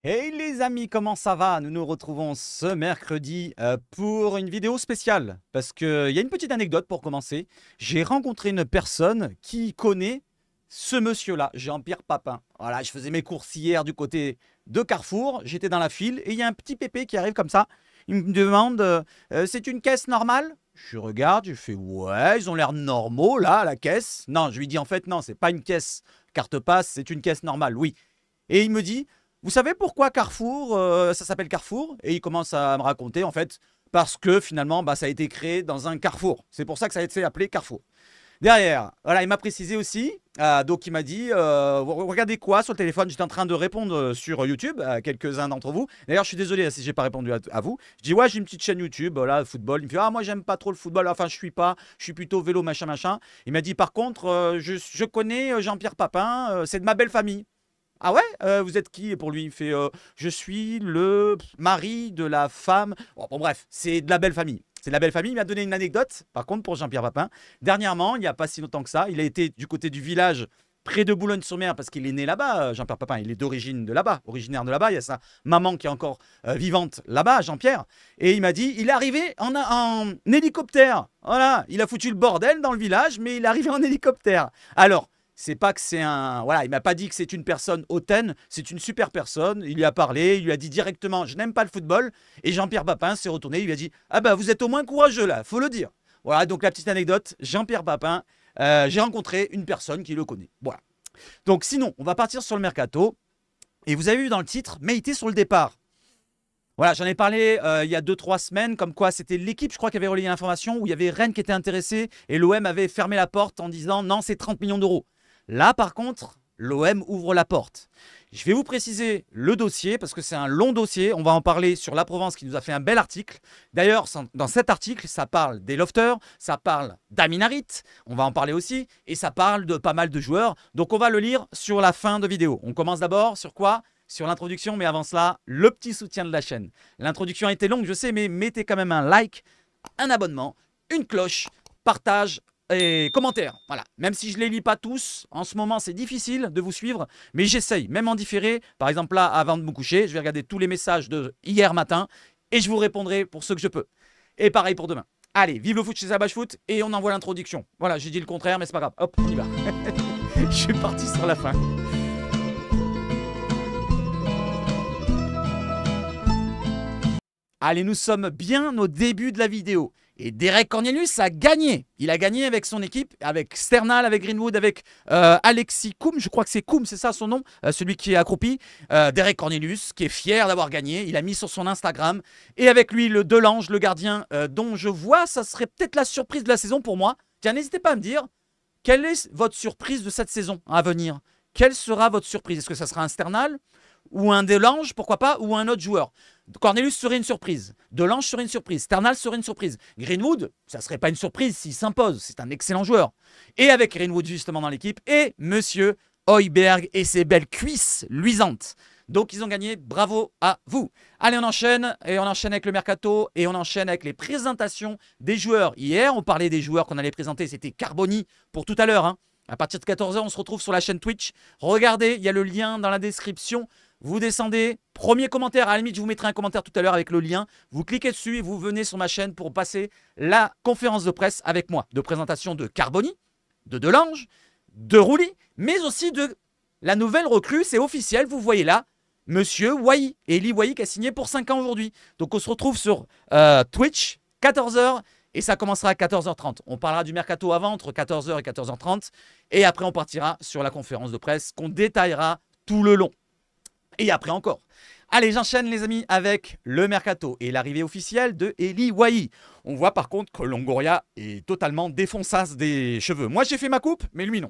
Hey les amis, comment ça va? Nous nous retrouvons ce mercredi pour une vidéo spéciale. Parce qu'il y a une petite anecdote pour commencer. J'ai rencontré une personne qui connaît ce monsieur-là, Jean-Pierre Papin. Voilà, je faisais mes courses hier du côté de Carrefour. J'étais dans la file et il y a un petit pépé qui arrive comme ça. Il me demande c'est une caisse normale? Je regarde, je fais ouais, ils ont l'air normaux là, à la caisse. Non, je lui dis en fait, non, c'est pas une caisse carte passe, c'est une caisse normale, oui. Et il me dit vous savez pourquoi Carrefour, ça s'appelle Carrefour? Et il commence à me raconter, en fait, parce que finalement, bah, ça a été créé dans un carrefour. C'est pour ça que ça a été appelé Carrefour. Derrière, voilà, il m'a précisé aussi, donc il m'a dit, vous regardez quoi sur le téléphone? J'étais en train de répondre sur YouTube à quelques-uns d'entre vous. D'ailleurs, je suis désolé si j'ai pas répondu à vous. Je dis, ouais, j'ai une petite chaîne YouTube, là, football. Il me fait, ah, moi, j'aime pas trop le football, enfin, je suis plutôt vélo, machin, machin. Il m'a dit, par contre, je connais Jean-Pierre Papin, c'est de ma belle famille. Ah ouais? Vous êtes qui pour lui? Il fait je suis le mari de la femme. Bon, bref, c'est de la belle famille. C'est de la belle famille. Il m'a donné une anecdote, par contre, pour Jean-Pierre Papin. Dernièrement, il n'y a pas si longtemps que ça, il a été du côté du village près de Boulogne-sur-Mer parce qu'il est né là-bas, Jean-Pierre Papin. Il est d'origine de là-bas, originaire de là-bas. Il y a sa maman qui est encore vivante là-bas, Jean-Pierre. Et il m'a dit il est arrivé en hélicoptère. Voilà, il a foutu le bordel dans le village, mais il est arrivé en hélicoptère. Alors, c'est pas que c'est un. Voilà, il m'a pas dit que c'est une personne hautaine, c'est une super personne. Il lui a parlé, il lui a dit directement je n'aime pas le football. Et Jean-Pierre Papin s'est retourné, il lui a dit ah bah vous êtes au moins courageux là, faut le dire. Voilà, donc la petite anecdote Jean-Pierre Papin, j'ai rencontré une personne qui le connaît. Voilà. Donc sinon, on va partir sur le mercato. Et vous avez vu dans le titre, Meïté sur le départ. Voilà, j'en ai parlé il y a 2-3 semaines, comme quoi c'était l'équipe, je crois, qui avait relayé l'information, où il y avait Rennes qui était intéressé et l'OM avait fermé la porte en disant non, c'est 30 millions d'euros. Là, par contre, l'OM ouvre la porte. Je vais vous préciser le dossier parce que c'est un long dossier. On va en parler sur La Provence qui nous a fait un bel article. D'ailleurs, dans cet article, ça parle des lofters, ça parle d'Aminarit, on va en parler aussi, et ça parle de pas mal de joueurs. Donc on va le lire sur la fin de vidéo. On commence d'abord sur quoi? Sur l'introduction, mais avant cela, le petit soutien de la chaîne. L'introduction a été longue, je sais, mais mettez quand même un like, un abonnement, une cloche, partage et commentaires. Voilà. Même si je ne les lis pas tous, en ce moment c'est difficile de vous suivre, mais j'essaye, même en différé. Par exemple là, avant de me coucher, je vais regarder tous les messages de hier matin et je vous répondrai pour ceux que je peux. Et pareil pour demain. Allez, vive le foot chez Sabache Foot et on envoie l'introduction. Voilà, j'ai dit le contraire, mais c'est pas grave. Hop, on y va. Je suis parti sur la fin. Allez, nous sommes bien au début de la vidéo. Et Derek Cornelius a gagné. Il a gagné avec son équipe, avec Sternal, avec Greenwood, avec Alexis Koum. Je crois que c'est Koum, c'est ça son nom, celui qui est accroupi. Derek Cornelius, qui est fier d'avoir gagné. Il a mis sur son Instagram. Et avec lui, le Delange, le gardien, dont je vois, ça serait peut-être la surprise de la saison pour moi. Tiens, n'hésitez pas à me dire, quelle est votre surprise de cette saison à venir? Quelle sera votre surprise? Est-ce que ça sera un Sternal ou un Delange, pourquoi pas, ou un autre joueur? Cornelius serait une surprise. Delange serait une surprise. Sternal serait une surprise. Greenwood, ça ne serait pas une surprise s'il s'impose. C'est un excellent joueur. Et avec Greenwood justement dans l'équipe, et Monsieur Højbjerg et ses belles cuisses luisantes. Donc ils ont gagné, bravo à vous. Allez, on enchaîne, et on enchaîne avec le mercato, et on enchaîne avec les présentations des joueurs. Hier, on parlait des joueurs qu'on allait présenter, c'était Carboni pour tout à l'heure. Hein. À partir de 14 h, on se retrouve sur la chaîne Twitch. Regardez, il y a le lien dans la description. Vous descendez, premier commentaire, à la limite je vous mettrai un commentaire tout à l'heure avec le lien, vous cliquez dessus et vous venez sur ma chaîne pour passer la conférence de presse avec moi, de présentation de Carboni, de Delange, de Rouly, mais aussi de la nouvelle recrue, c'est officiel, vous voyez là, Monsieur Wai, Eli Wai qui a signé pour 5 ans aujourd'hui. Donc on se retrouve sur Twitch, 14 h et ça commencera à 14 h 30. On parlera du mercato avant, entre 14 h et 14 h 30, et après on partira sur la conférence de presse qu'on détaillera tout le long. Et après encore. Allez, j'enchaîne les amis avec le mercato et l'arrivée officielle de Eli Wai. On voit par contre que Longoria est totalement défonçasse des cheveux. Moi j'ai fait ma coupe, mais lui non.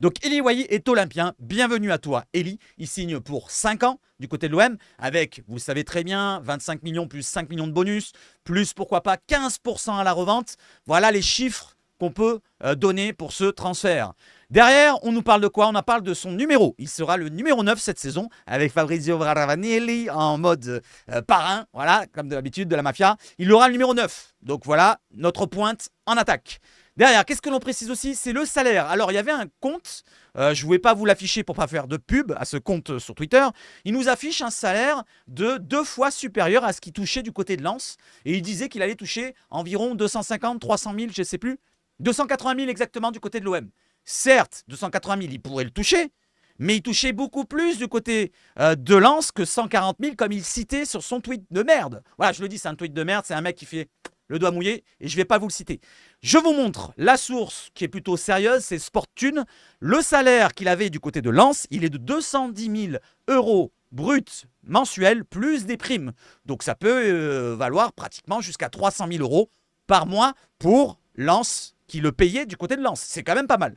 Donc Eli Wai est olympien. Bienvenue à toi Eli. Il signe pour 5 ans du côté de l'OM avec, vous savez très bien, 25 millions plus 5 millions de bonus, plus pourquoi pas 15% à la revente. Voilà les chiffres qu'on peut donner pour ce transfert. Derrière, on nous parle de quoi? On en parle de son numéro. Il sera le numéro 9 cette saison avec Fabrizio Ravanelli en mode parrain, voilà, comme de l'habitude de la mafia. Il aura le numéro 9. Donc voilà, notre pointe en attaque. Derrière, qu'est-ce que l'on précise aussi? C'est le salaire. Alors, il y avait un compte, je ne voulais pas vous l'afficher pour ne pas faire de pub à ce compte sur Twitter. Il nous affiche un salaire de 2 fois supérieur à ce qu'il touchait du côté de Lens. Et il disait qu'il allait toucher environ 250, 300 000, je ne sais plus. 280 000 exactement du côté de l'OM. Certes, 280 000, il pourrait le toucher. Mais il touchait beaucoup plus du côté de Lens que 140 000 comme il citait sur son tweet de merde. Voilà, je le dis, c'est un tweet de merde. C'est un mec qui fait le doigt mouillé et je ne vais pas vous le citer. Je vous montre la source qui est plutôt sérieuse, c'est Sportune. Le salaire qu'il avait du côté de Lens, il est de 210 000 euros bruts mensuels plus des primes. Donc ça peut valoir pratiquement jusqu'à 300 000 euros par mois pour Lens qui le payait du côté de Lens. C'est quand même pas mal.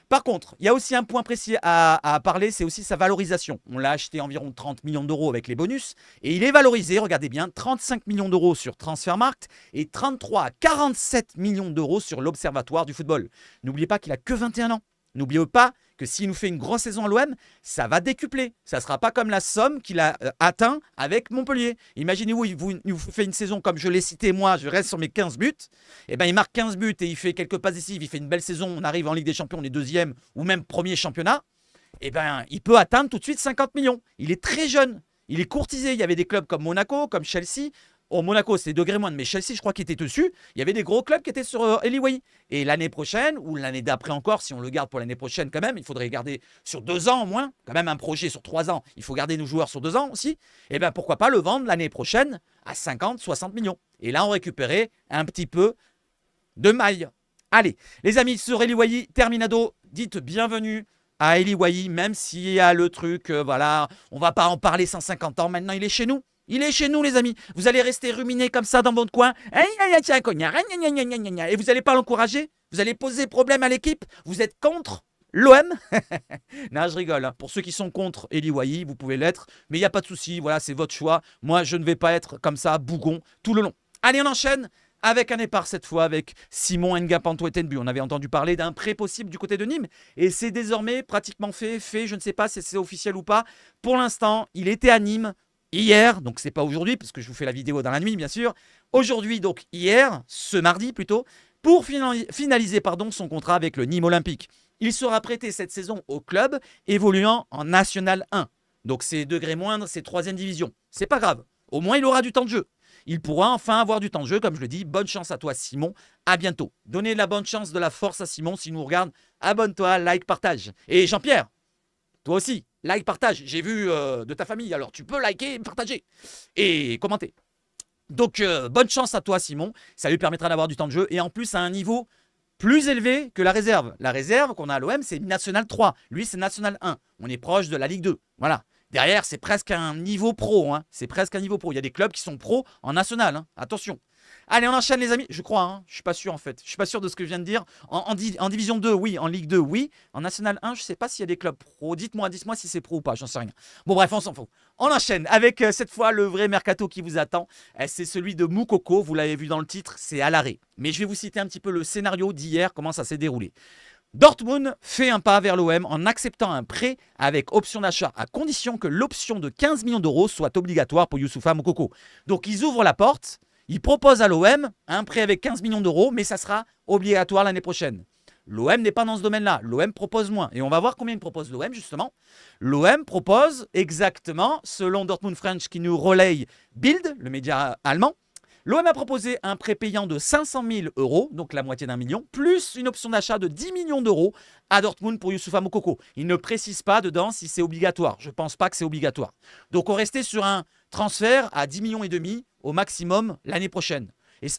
Par contre, il y a aussi un point précis à parler, c'est aussi sa valorisation. On l'a acheté environ 30 millions d'euros avec les bonus et il est valorisé, regardez bien, 35 millions d'euros sur Transfermarkt et 33 à 47 millions d'euros sur l'Observatoire du football. N'oubliez pas qu'il a que 21 ans. N'oubliez pas que s'il nous fait une grosse saison à l'OM, ça va décupler. Ça ne sera pas comme la somme qu'il a atteint avec Montpellier. Imaginez-vous, il vous fait une saison comme je l'ai cité moi, je reste sur mes 15 buts. Et ben, il marque 15 buts et il fait quelques passes décisives, il fait une belle saison, on arrive en Ligue des Champions, on est deuxième ou même premier championnat. Et ben, il peut atteindre tout de suite 50 millions. Il est très jeune, il est courtisé. Il y avait des clubs comme Monaco, comme Chelsea. Au Monaco, c'est degré moindre, mais Chelsea, je crois qu'il était dessus. Il y avait des gros clubs qui étaient sur Eli Wahi. Et l'année prochaine, ou l'année d'après encore, si on le garde pour l'année prochaine quand même, il faudrait garder sur 2 ans au moins, quand même un projet sur 3 ans, il faut garder nos joueurs sur 2 ans aussi. Et bien pourquoi pas le vendre l'année prochaine à 50, 60 millions. Et là, on récupérait un petit peu de maille. Allez, les amis, sur Eli Wahi, terminado, dites bienvenue à Eli Wahi, même s'il y a le truc, voilà, on va pas en parler 150 ans, maintenant il est chez nous. Il est chez nous, les amis. Vous allez rester ruminer comme ça dans votre coin. Et vous n'allez pas l'encourager. Vous allez poser problème à l'équipe. Vous êtes contre l'OM. Non, je rigole. Hein. Pour ceux qui sont contre Eli Wahi, vous pouvez l'être. Mais il n'y a pas de souci. Voilà, c'est votre choix. Moi, je ne vais pas être comme ça, bougon, tout le long. Allez, on enchaîne avec un départ cette fois avec Simon Nga-Pantoetenbu. On avait entendu parler d'un prêt possible du côté de Nîmes. Et c'est désormais pratiquement fait. Je ne sais pas si c'est officiel ou pas. Pour l'instant, il était à Nîmes. Hier, donc c'est pas aujourd'hui, parce que je vous fais la vidéo dans la nuit, bien sûr. Aujourd'hui, donc hier, ce mardi plutôt, pour finaliser son contrat avec le Nîmes Olympique. Il sera prêté cette saison au club, évoluant en National 1. Donc c'est degré moindre, c'est 3e division. C'est pas grave, au moins il aura du temps de jeu. Il pourra enfin avoir du temps de jeu, comme je le dis. Bonne chance à toi, Simon. À bientôt. Donnez de la bonne chance, de la force à Simon. S'il nous regarde, abonne-toi, like, partage. Et Jean-Pierre, toi aussi, like, partage. J'ai vu de ta famille, alors tu peux liker, partager et commenter. Donc, bonne chance à toi, Simon. Ça lui permettra d'avoir du temps de jeu et en plus à un niveau plus élevé que la réserve. La réserve qu'on a à l'OM, c'est National 3. Lui, c'est National 1. On est proche de la Ligue 2. Voilà. Derrière, c'est presque un niveau pro. Hein. C'est presque un niveau pro. Il y a des clubs qui sont pros en National. Hein. Attention. Allez, on enchaîne les amis. Je crois, hein. Je suis pas sûr en fait. Je suis pas sûr de ce que je viens de dire. En Division 2, oui. En Ligue 2, oui. En National 1, je sais pas s'il y a des clubs pro. Dites-moi si c'est pro ou pas. J'en sais rien. Bon bref, on s'en fout. On enchaîne avec cette fois le vrai mercato qui vous attend. C'est celui de Moukoko. Vous l'avez vu dans le titre, c'est à l'arrêt. Mais je vais vous citer un petit peu le scénario d'hier, comment ça s'est déroulé. Dortmund fait un pas vers l'OM en acceptant un prêt avec option d'achat à condition que l'option de 15 millions d'euros soit obligatoire pour Youssoufa Moukoko. Donc ils ouvrent la porte. Il propose à l'OM un prêt avec 15 millions d'euros, mais ça sera obligatoire l'année prochaine. L'OM n'est pas dans ce domaine-là. L'OM propose moins. Et on va voir combien il propose l'OM, justement. L'OM propose exactement, selon Dortmund French qui nous relaye Bild, le média allemand, l'OM a proposé un prêt payant de 500 000 euros, donc la moitié d'1 million, plus une option d'achat de 10 millions d'euros à Dortmund pour Youssoufa Moukoko. Il ne précise pas dedans si c'est obligatoire. Je ne pense pas que c'est obligatoire. Donc on restait sur un transfert à 10 millions et demi au maximum l'année prochaine.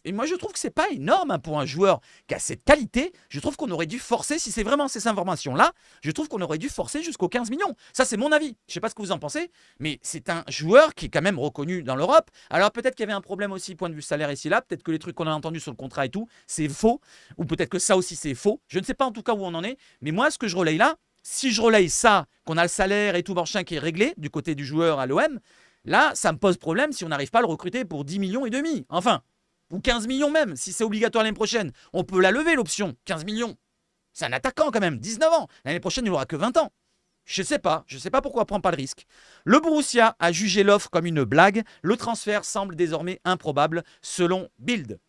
Et moi, je trouve que ce n'est pas énorme pour un joueur qui a cette qualité. Je trouve qu'on aurait dû forcer, si c'est vraiment ces informations-là, je trouve qu'on aurait dû forcer jusqu'aux 15 millions. Ça, c'est mon avis. Je ne sais pas ce que vous en pensez, mais c'est un joueur qui est quand même reconnu dans l'Europe. Alors peut-être qu'il y avait un problème aussi, point de vue salaire ici là. Peut-être que les trucs qu'on a entendus sur le contrat et tout, c'est faux. Ou peut-être que ça aussi, c'est faux. Je ne sais pas en tout cas où on en est. Mais moi, ce que je relaye là, si je relaye ça, qu'on a le salaire et tout machin qui est réglé du côté du joueur à l'OM, là, ça me pose problème si on n'arrive pas à le recruter pour 10 millions et demi. Enfin, ou 15 millions même, si c'est obligatoire l'année prochaine. On peut la lever, l'option. 15 millions. C'est un attaquant quand même, 19 ans. L'année prochaine, il n'aura que 20 ans. Je ne sais pas pourquoi on ne prend pas le risque. Le Borussia a jugé l'offre comme une blague. Le transfert semble désormais improbable, selon Bild.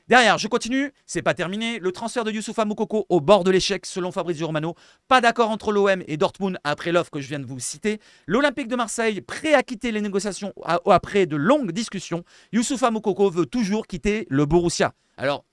Derrière, je continue, c'est pas terminé. Le transfert de Youssoupha Moukoko au bord de l'échec selon Fabrizio Romano. Pas d'accord entre l'OM et Dortmund après l'offre que je viens de vous citer. L'Olympique de Marseille prêt à quitter les négociations après de longues discussions. Youssoupha Moukoko veut toujours quitter le Borussia. Alors,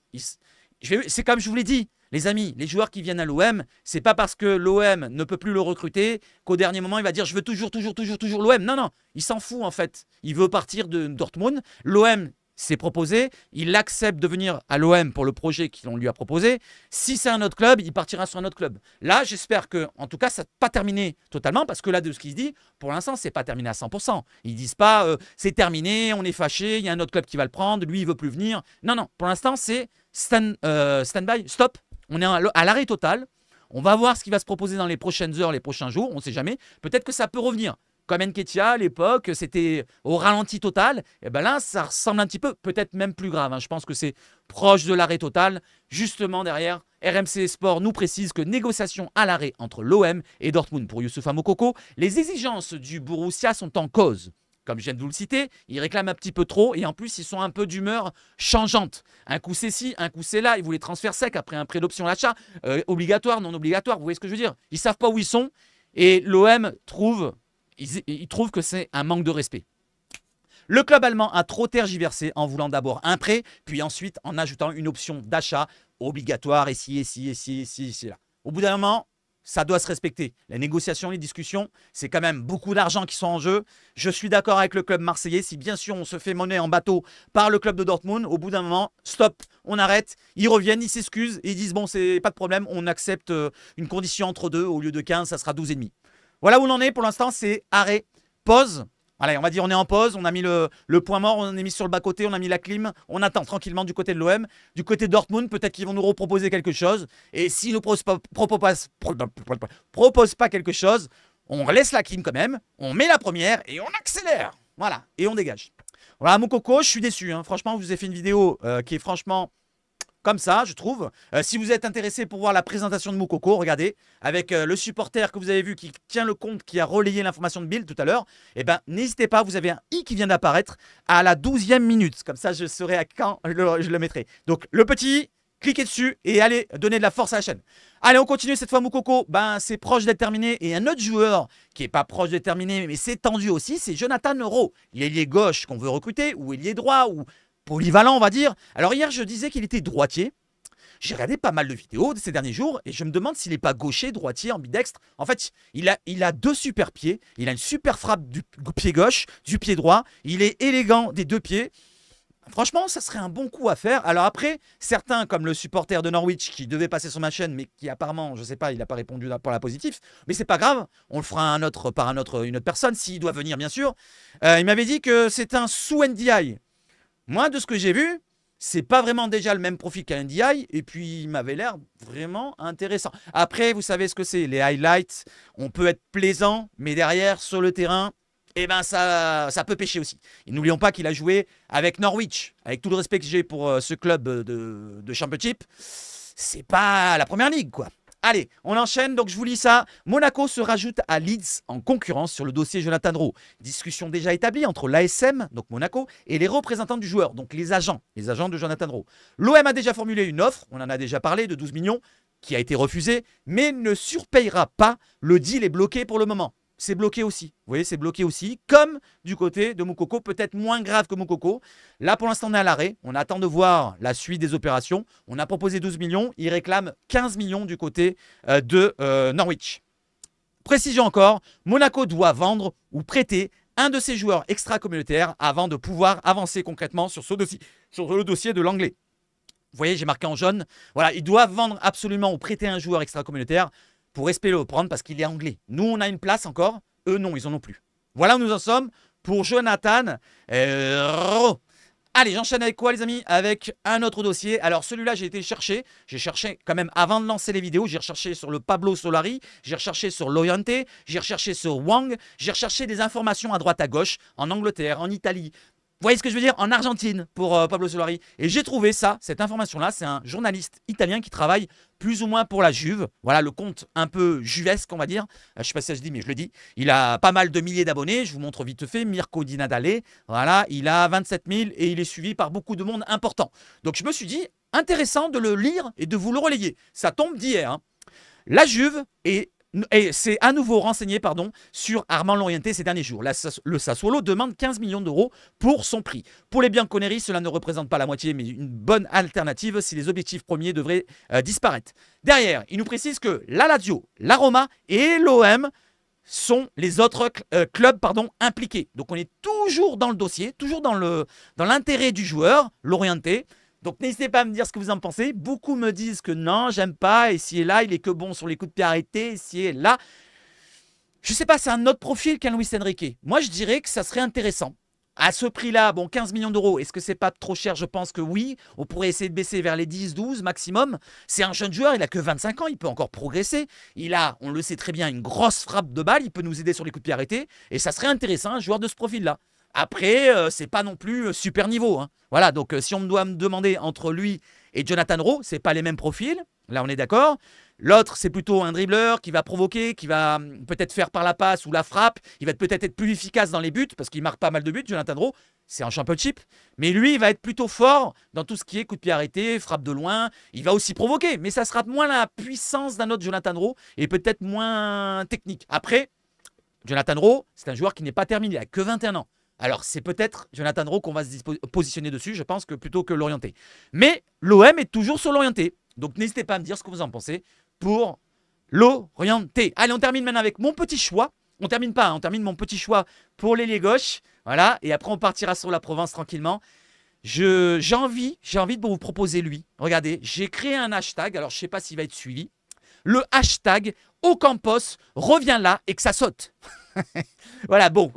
c'est comme je vous l'ai dit, les amis, les joueurs qui viennent à l'OM, c'est pas parce que l'OM ne peut plus le recruter qu'au dernier moment il va dire je veux toujours l'OM. Non, non, il s'en fout en fait. Il veut partir de Dortmund. L'OM s'est proposé, il accepte de venir à l'OM pour le projet qu'on lui a proposé. Si c'est un autre club, il partira sur un autre club. Là, j'espère que, en tout cas, ça n'est pas terminé totalement, parce que là, de ce qu'il se dit, pour l'instant, c'est pas terminé à 100%. Ils disent pas c'est terminé, on est fâché, il y a un autre club qui va le prendre, lui, il veut plus venir. Non, non, pour l'instant, c'est stand-by, stop. On est à l'arrêt total. On va voir ce qui va se proposer dans les prochaines heures, les prochains jours. On ne sait jamais. Peut-être que ça peut revenir. Comme Nketiah à l'époque, c'était au ralenti total. Et bien là, ça ressemble un petit peu, peut-être même plus grave. Je pense que c'est proche de l'arrêt total. Justement, derrière, RMC Sport nous précise que négociation à l'arrêt entre l'OM et Dortmund pour Youssoupha Moukoko. Les exigences du Borussia sont en cause. Comme je viens de vous le citer, ils réclament un petit peu trop et en plus, ils sont un peu d'humeur changeante. Un coup c'est ci, un coup c'est là. Ils voulaient transfert sec après un prêt d'option d'achat, obligatoire, non obligatoire. Vous voyez ce que je veux dire? Ils ne savent pas où ils sont et l'OM trouve... Ils trouvent que c'est un manque de respect. Le club allemand a trop tergiversé en voulant d'abord un prêt, puis ensuite en ajoutant une option d'achat obligatoire ici, là. Au bout d'un moment, ça doit se respecter. Les négociations, les discussions, c'est quand même beaucoup d'argent qui sont en jeu. Je suis d'accord avec le club marseillais. Si bien sûr on se fait monnaie en bateau par le club de Dortmund, au bout d'un moment, stop, on arrête. Ils reviennent, ils s'excusent et ils disent bon, c'est pas de problème, on accepte une condition entre deux. Au lieu de 15, ça sera 12,5. Voilà où on en est pour l'instant, c'est arrêt, pause. Allez, on va dire on est en pause, on a mis le point mort, on est mis sur le bas-côté, on a mis la clim, on attend tranquillement du côté de l'OM. Du côté de Dortmund, peut-être qu'ils vont nous reproposer quelque chose. Et s'ils ne proposent pas quelque chose, on laisse la clim quand même, on met la première et on accélère. Voilà, et on dégage. Voilà, Moukoko, je suis déçu. Franchement, je vous ai fait une vidéo qui est franchement... comme ça, je trouve. Si vous êtes intéressé pour voir la présentation de Moukoko, regardez, avec le supporter que vous avez vu qui tient le compte, qui a relayé l'information de Bill tout à l'heure, eh ben, n'hésitez pas, vous avez un i qui vient d'apparaître à la 12e minute. Comme ça, je saurai à quand je le mettrai. Donc, le petit, cliquez dessus et allez donner de la force à la chaîne. Allez, on continue cette fois Moukoko. Ben, c'est proche d'être terminé. Et un autre joueur qui n'est pas proche d'être terminé, mais c'est tendu aussi, c'est Jonathan Rowe. L'ailier gauche qu'on veut recruter, ou ailier droit, ou... polyvalent, on va dire. Alors hier, je disais qu'il était droitier. J'ai regardé pas mal de vidéos de ces derniers jours et je me demande s'il n'est pas gaucher, droitier, ambidextre. En fait, il a deux super pieds. Il a une super frappe du pied gauche, du pied droit. Il est élégant des deux pieds. Franchement, ça serait un bon coup à faire. Alors après, certains, comme le supporter de Norwich qui devait passer sur ma chaîne, mais qui apparemment, je ne sais pas, il n'a pas répondu pour la positif. Mais c'est pas grave, on le fera une autre personne, s'il doit venir, bien sûr. Il m'avait dit que c'est un sous-NDI. Moi, de ce que j'ai vu, c'est pas vraiment déjà le même profil qu'un NDI. Et puis, il m'avait l'air vraiment intéressant. Après, vous savez ce que c'est. Les highlights, on peut être plaisant, mais derrière, sur le terrain, eh ben ça peut pêcher aussi. Et n'oublions pas qu'il a joué avec Norwich. Avec tout le respect que j'ai pour ce club de Championship, c'est pas la première ligue, quoi. Allez, on enchaîne, donc je vous lis ça. Monaco se rajoute à Leeds en concurrence sur le dossier Jonathan Rowe. Discussion déjà établie entre l'ASM, donc Monaco, et les représentants du joueur, donc les agents de Jonathan Rowe. L'OM a déjà formulé une offre, on en a déjà parlé, de 12 millions, qui a été refusée, mais ne surpayera pas. Le deal est bloqué pour le moment. C'est bloqué aussi. Vous voyez, c'est bloqué aussi, comme du côté de Moukoko, peut-être moins grave que Moukoko. Là, pour l'instant, on est à l'arrêt. On attend de voir la suite des opérations. On a proposé 12 millions. Il réclame 15 millions du côté de Norwich. Précision encore, Monaco doit vendre ou prêter un de ses joueurs extra-communautaires avant de pouvoir avancer concrètement sur le dossier de l'anglais. Vous voyez, j'ai marqué en jaune. Voilà, ils doivent vendre absolument ou prêter un joueur extra-communautaire pour espérer le prendre parce qu'il est anglais. Nous, on a une place encore. Eux, non, ils n'en ont plus. Voilà où nous en sommes pour Jonathan Rowe. Allez, j'enchaîne avec quoi, les amis? Avec un autre dossier. Alors, celui-là, j'ai été chercher. J'ai cherché quand même, avant de lancer les vidéos, j'ai recherché sur le Pablo Solari, j'ai recherché sur Loyante, j'ai recherché sur Wang, j'ai recherché des informations à droite à gauche, en Angleterre, en Italie, Vous voyez ce que je veux dire? En Argentine pour Pablo Solari. Et j'ai trouvé ça, cette information-là, c'est un journaliste italien qui travaille plus ou moins pour la Juve. Voilà, le compte un peu juvesque, on va dire. Je ne sais pas si ça se dit, mais je le dis. Il a pas mal de milliers d'abonnés. Je vous montre vite fait. Mirko Di Nadale. Voilà, il a 27 000 et il est suivi par beaucoup de monde important. Donc je me suis dit, intéressant de le lire et de vous le relayer. Ça tombe d'hier. Hein. La Juve et c'est à nouveau renseigné sur Armand Laurienté ces derniers jours. Le Sassuolo demande 15 millions d'euros pour son prix. Pour les Bianconeri, cela ne représente pas la moitié, mais une bonne alternative si les objectifs premiers devraient disparaître. Derrière, il nous précise que la Lazio, la Roma et l'OM sont les autres clubs impliqués. Donc on est toujours dans le dossier, toujours dans l'intérêt du joueur, Laurienté. Donc n'hésitez pas à me dire ce que vous en pensez. Beaucoup me disent que non, j'aime pas, ici et là, il est que bon sur les coups de pied arrêtés, ici et là. Je sais pas, c'est un autre profil qu'un Luis Enrique. Moi, je dirais que ça serait intéressant. À ce prix-là, bon, 15 millions d'euros, est-ce que c'est pas trop cher? Je pense que oui. On pourrait essayer de baisser vers les 10, 12 maximum. C'est un jeune joueur, il a que 25 ans, il peut encore progresser. Il a, on le sait très bien, une grosse frappe de balle, il peut nous aider sur les coups de pied arrêtés. Et ça serait intéressant, un joueur de ce profil-là. Après, c'est pas non plus super niveau. Hein. Voilà, donc si on doit me demander entre lui et Jonathan Rowe, c'est pas les mêmes profils. Là, on est d'accord. L'autre, c'est plutôt un dribbleur qui va provoquer, qui va peut-être faire par la passe ou la frappe. Il va peut-être être plus efficace dans les buts parce qu'il marque pas mal de buts. Jonathan Rowe, c'est un championship. Mais lui, il va être plutôt fort dans tout ce qui est coup de pied arrêté, frappe de loin. Il va aussi provoquer, mais ça sera moins la puissance d'un autre Jonathan Rowe et peut-être moins technique. Après, Jonathan Rowe, c'est un joueur qui n'est pas terminé, il a que 21 ans. Alors, c'est peut-être Jonathan Rowe qu'on va se positionner dessus, je pense, que plutôt que l'orienté. Mais l'OM est toujours sur l'orienté. Donc, n'hésitez pas à me dire ce que vous en pensez pour l'orienté. Allez, on termine maintenant avec mon petit choix. On termine pas, hein, on termine mon petit choix pour l'ailier gauche. Voilà, et après, on partira sur la Provence tranquillement. J'ai envie de vous proposer lui. Regardez, j'ai créé un hashtag. Alors, je ne sais pas s'il va être suivi. Le hashtag Ocampos revient là et que ça saute. Voilà, bon,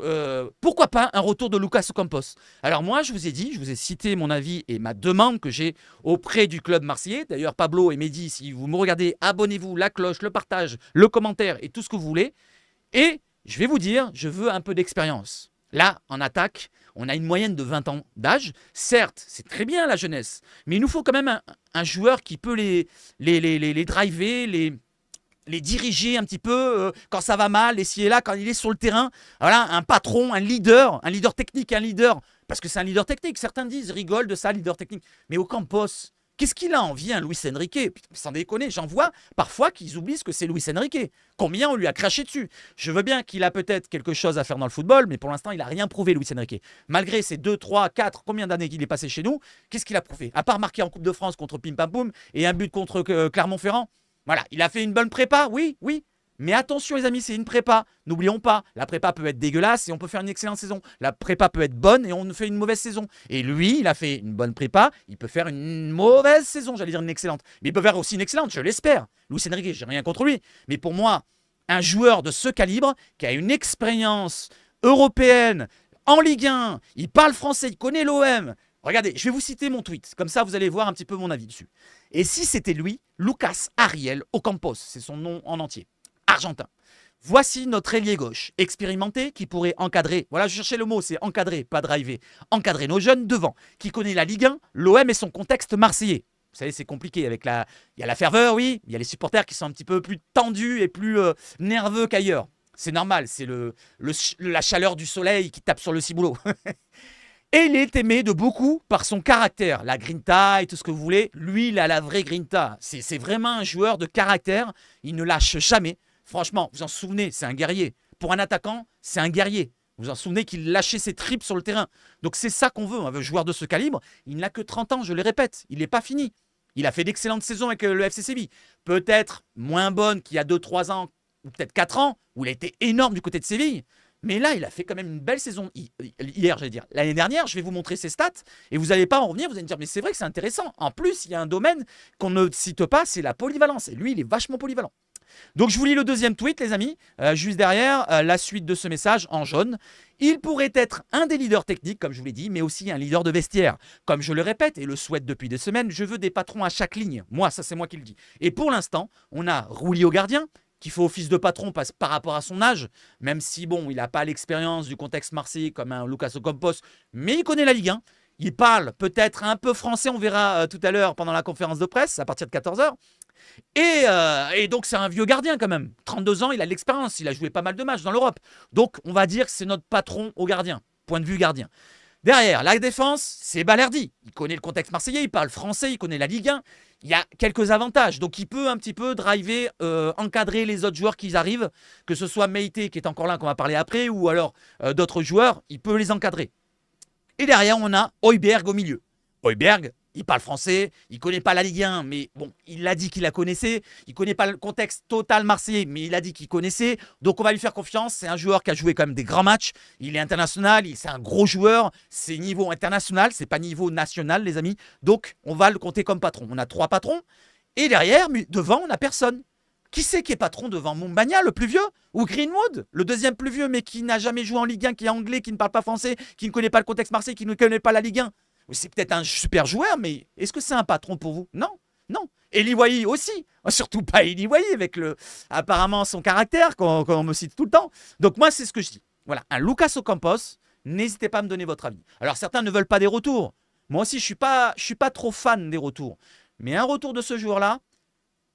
pourquoi pas un retour de Lucas Ocampos? Alors moi, je vous ai cité mon avis et ma demande que j'ai auprès du club marseillais. D'ailleurs, Pablo et Mehdi, si vous me regardez, abonnez-vous, la cloche, le partage, le commentaire et tout ce que vous voulez. Et je vais vous dire, je veux un peu d'expérience. Là, en attaque, on a une moyenne de 20 ans d'âge. Certes, c'est très bien la jeunesse, mais il nous faut quand même un joueur qui peut les driver, les diriger un petit peu quand ça va mal, et ci et là, quand il est sur le terrain. Voilà, un patron, un leader technique, parce que c'est un leader technique. Certains disent, rigolent de ça, leader technique. Mais Ocampos, qu'est-ce qu'il a envie, un Luis Enrique? Putain, sans déconner, j'en vois parfois qu'ils oublient ce que c'est Luis Enrique. Combien on lui a craché dessus? Je veux bien qu'il a peut-être quelque chose à faire dans le football, mais pour l'instant, il n'a rien prouvé, Luis Enrique. Malgré ses 2, 3, 4, combien d'années qu'il est passé chez nous, qu'est-ce qu'il a prouvé? À part marquer en Coupe de France contre Pim Pam Poum et un but contre Clermont-Ferrand. Voilà, il a fait une bonne prépa, oui. Mais attention les amis, c'est une prépa. N'oublions pas, la prépa peut être dégueulasse et on peut faire une excellente saison. La prépa peut être bonne et on fait une mauvaise saison. Et lui, il a fait une bonne prépa, il peut faire une mauvaise saison, j'allais dire une excellente. Mais il peut faire aussi une excellente, je l'espère. Luis Enrique, j'ai rien contre lui. Mais pour moi, un joueur de ce calibre, qui a une expérience européenne, en Ligue 1, il parle français, il connaît l'OM. Regardez, je vais vous citer mon tweet, comme ça vous allez voir un petit peu mon avis dessus. Et si c'était lui, Lucas Ariel Ocampos, c'est son nom en entier, argentin. Voici notre ailier gauche, expérimenté, qui pourrait encadrer, voilà je cherchais le mot, c'est encadrer, pas driver, encadrer nos jeunes devant, qui connaît la Ligue 1, l'OM et son contexte marseillais. Vous savez, c'est compliqué avec il y a la ferveur, oui, il y a les supporters qui sont un petit peu plus tendus et plus nerveux qu'ailleurs. C'est normal, c'est la chaleur du soleil qui tape sur le ciboulot. Et il est aimé de beaucoup par son caractère, la grinta et tout ce que vous voulez. Lui, il a la vraie grinta. C'est vraiment un joueur de caractère. Il ne lâche jamais. Franchement, vous en souvenez, c'est un guerrier. Pour un attaquant, c'est un guerrier. Vous en souvenez qu'il lâchait ses tripes sur le terrain. Donc c'est ça qu'on veut. Un joueur de ce calibre, il n'a que 30 ans, je le répète. Il n'est pas fini. Il a fait d'excellentes saisons avec le FC Séville. Peut-être moins bonne qu'il y a 2-3 ans, ou peut-être 4 ans, où il a été énorme du côté de Séville. Mais là, il a fait quand même une belle saison hier, j'allais dire. L'année dernière, je vais vous montrer ses stats et vous n'allez pas en revenir. Vous allez me dire, mais c'est vrai que c'est intéressant. En plus, il y a un domaine qu'on ne cite pas, c'est la polyvalence. Et lui, il est vachement polyvalent. Donc, je vous lis le deuxième tweet, les amis. Juste derrière, la suite de ce message en jaune. Il pourrait être un des leaders techniques, comme je vous l'ai dit, mais aussi un leader de vestiaire. Comme je le répète et le souhaite depuis des semaines, je veux des patrons à chaque ligne. Moi, ça, c'est moi qui le dis. Et pour l'instant, on a Rulli au gardien, qui fait office de patron par rapport à son âge, même si bon, il n'a pas l'expérience du contexte marseillais comme un Lucas Ocampos, mais il connaît la Ligue 1. Il parle peut-être un peu français, on verra tout à l'heure pendant la conférence de presse, à partir de 14 h. Et donc, c'est un vieux gardien quand même. 32 ans, il a de l'expérience, il a joué pas mal de matchs dans l'Europe. Donc, on va dire que c'est notre patron au gardien, point de vue gardien. Derrière, la défense, c'est Balerdi. Il connaît le contexte marseillais, il parle français, il connaît la Ligue 1. Il y a quelques avantages. Donc, il peut un petit peu driver, encadrer les autres joueurs qui arrivent, que ce soit Meïté qui est encore là, qu'on va parler après, ou alors d'autres joueurs, il peut les encadrer. Et derrière, on a Højbjerg au milieu. Højbjerg, il parle français, il ne connaît pas la Ligue 1, mais bon, il a dit qu'il la connaissait. Il ne connaît pas le contexte total marseillais, mais il a dit qu'il connaissait. Donc on va lui faire confiance. C'est un joueur qui a joué quand même des grands matchs. Il est international, c'est un gros joueur. C'est niveau international, c'est pas niveau national, les amis. Donc on va le compter comme patron. On a 3 patrons. Et derrière, devant, on n'a personne. Qui c'est qui est patron devant Mumbagna, le plus vieux? Ou Greenwood, le deuxième plus vieux, mais qui n'a jamais joué en Ligue 1, qui est anglais, qui ne parle pas français, qui ne connaît pas le contexte marseillais, qui ne connaît pas la Ligue 1? C'est peut-être un super joueur, mais est-ce que c'est un patron pour vous? Non, non. Eli Wahi aussi. Surtout pas Eli Wahi, avec apparemment son caractère, qu'on me cite tout le temps. Donc moi, c'est ce que je dis. Voilà, un Lucas Ocampos, n'hésitez pas à me donner votre avis. Alors certains ne veulent pas des retours. Moi aussi, je suis pas trop fan des retours. Mais un retour de ce joueur-là,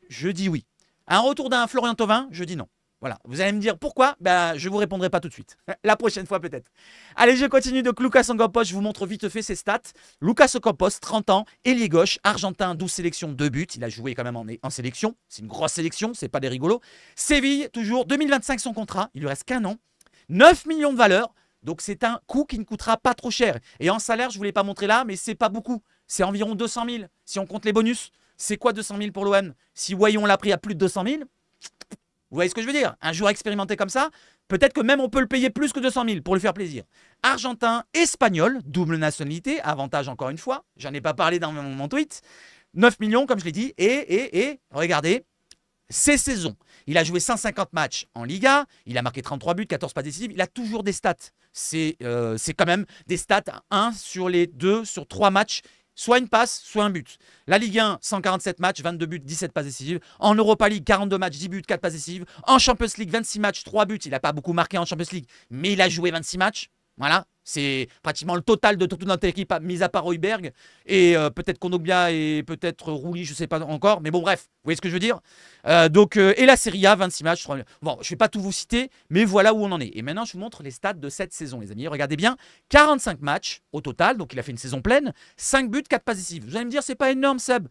je dis oui. Un retour d'un Florian Thauvin, je dis non. Voilà, vous allez me dire pourquoi, je ne vous répondrai pas tout de suite. La prochaine fois peut-être. Allez, je continue. Donc Lucas Ocampos, je vous montre vite fait ses stats. Lucas Ocampos, 30 ans, ailier gauche, argentin, 12 sélections, 2 buts. Il a joué quand même en sélection. C'est une grosse sélection, c'est pas des rigolos. Séville, toujours, 2025 son contrat, il lui reste qu'un an. 9 millions de valeur, donc c'est un coût qui ne coûtera pas trop cher. Et en salaire, je ne vous l'ai pas montré là, mais c'est pas beaucoup. C'est environ 200 000 si on compte les bonus. C'est quoi 200 000 pour l'OM? Si Wahi, on l'a pris à plus de 200 000, vous voyez ce que je veux dire? Un joueur expérimenté comme ça, peut-être que même on peut le payer plus que 200 000 pour lui faire plaisir. Argentin, espagnol, double nationalité, avantage encore une fois. J'en ai pas parlé dans mon tweet. 9 millions, comme je l'ai dit. Et regardez, ces saisons. Il a joué 150 matchs en Liga. Il a marqué 33 buts, 14 passes décisives. Il a toujours des stats. C'est quand même des stats 1 sur les 2, sur 3 matchs. Soit une passe, soit un but. La Ligue 1, 147 matchs, 22 buts, 17 passes décisives. En Europa League, 42 matchs, 10 buts, 4 passes décisives. En Champions League, 26 matchs, 3 buts. Il n'a pas beaucoup marqué en Champions League, mais il a joué 26 matchs. Voilà, c'est pratiquement le total de toute notre équipe, mis à part Højbjerg. Et peut-être Kondogbia et peut-être Rouli, je ne sais pas encore. Mais bon, bref, vous voyez ce que je veux dire. Et la Serie A, 26 matchs. Bon, je ne vais pas tout vous citer, mais voilà où on en est. Et maintenant, je vous montre les stats de cette saison, les amis. Regardez bien, 45 matchs au total. Donc, il a fait une saison pleine. 5 buts, 4 passes décisives. Vous allez me dire, c'est pas énorme, Seb.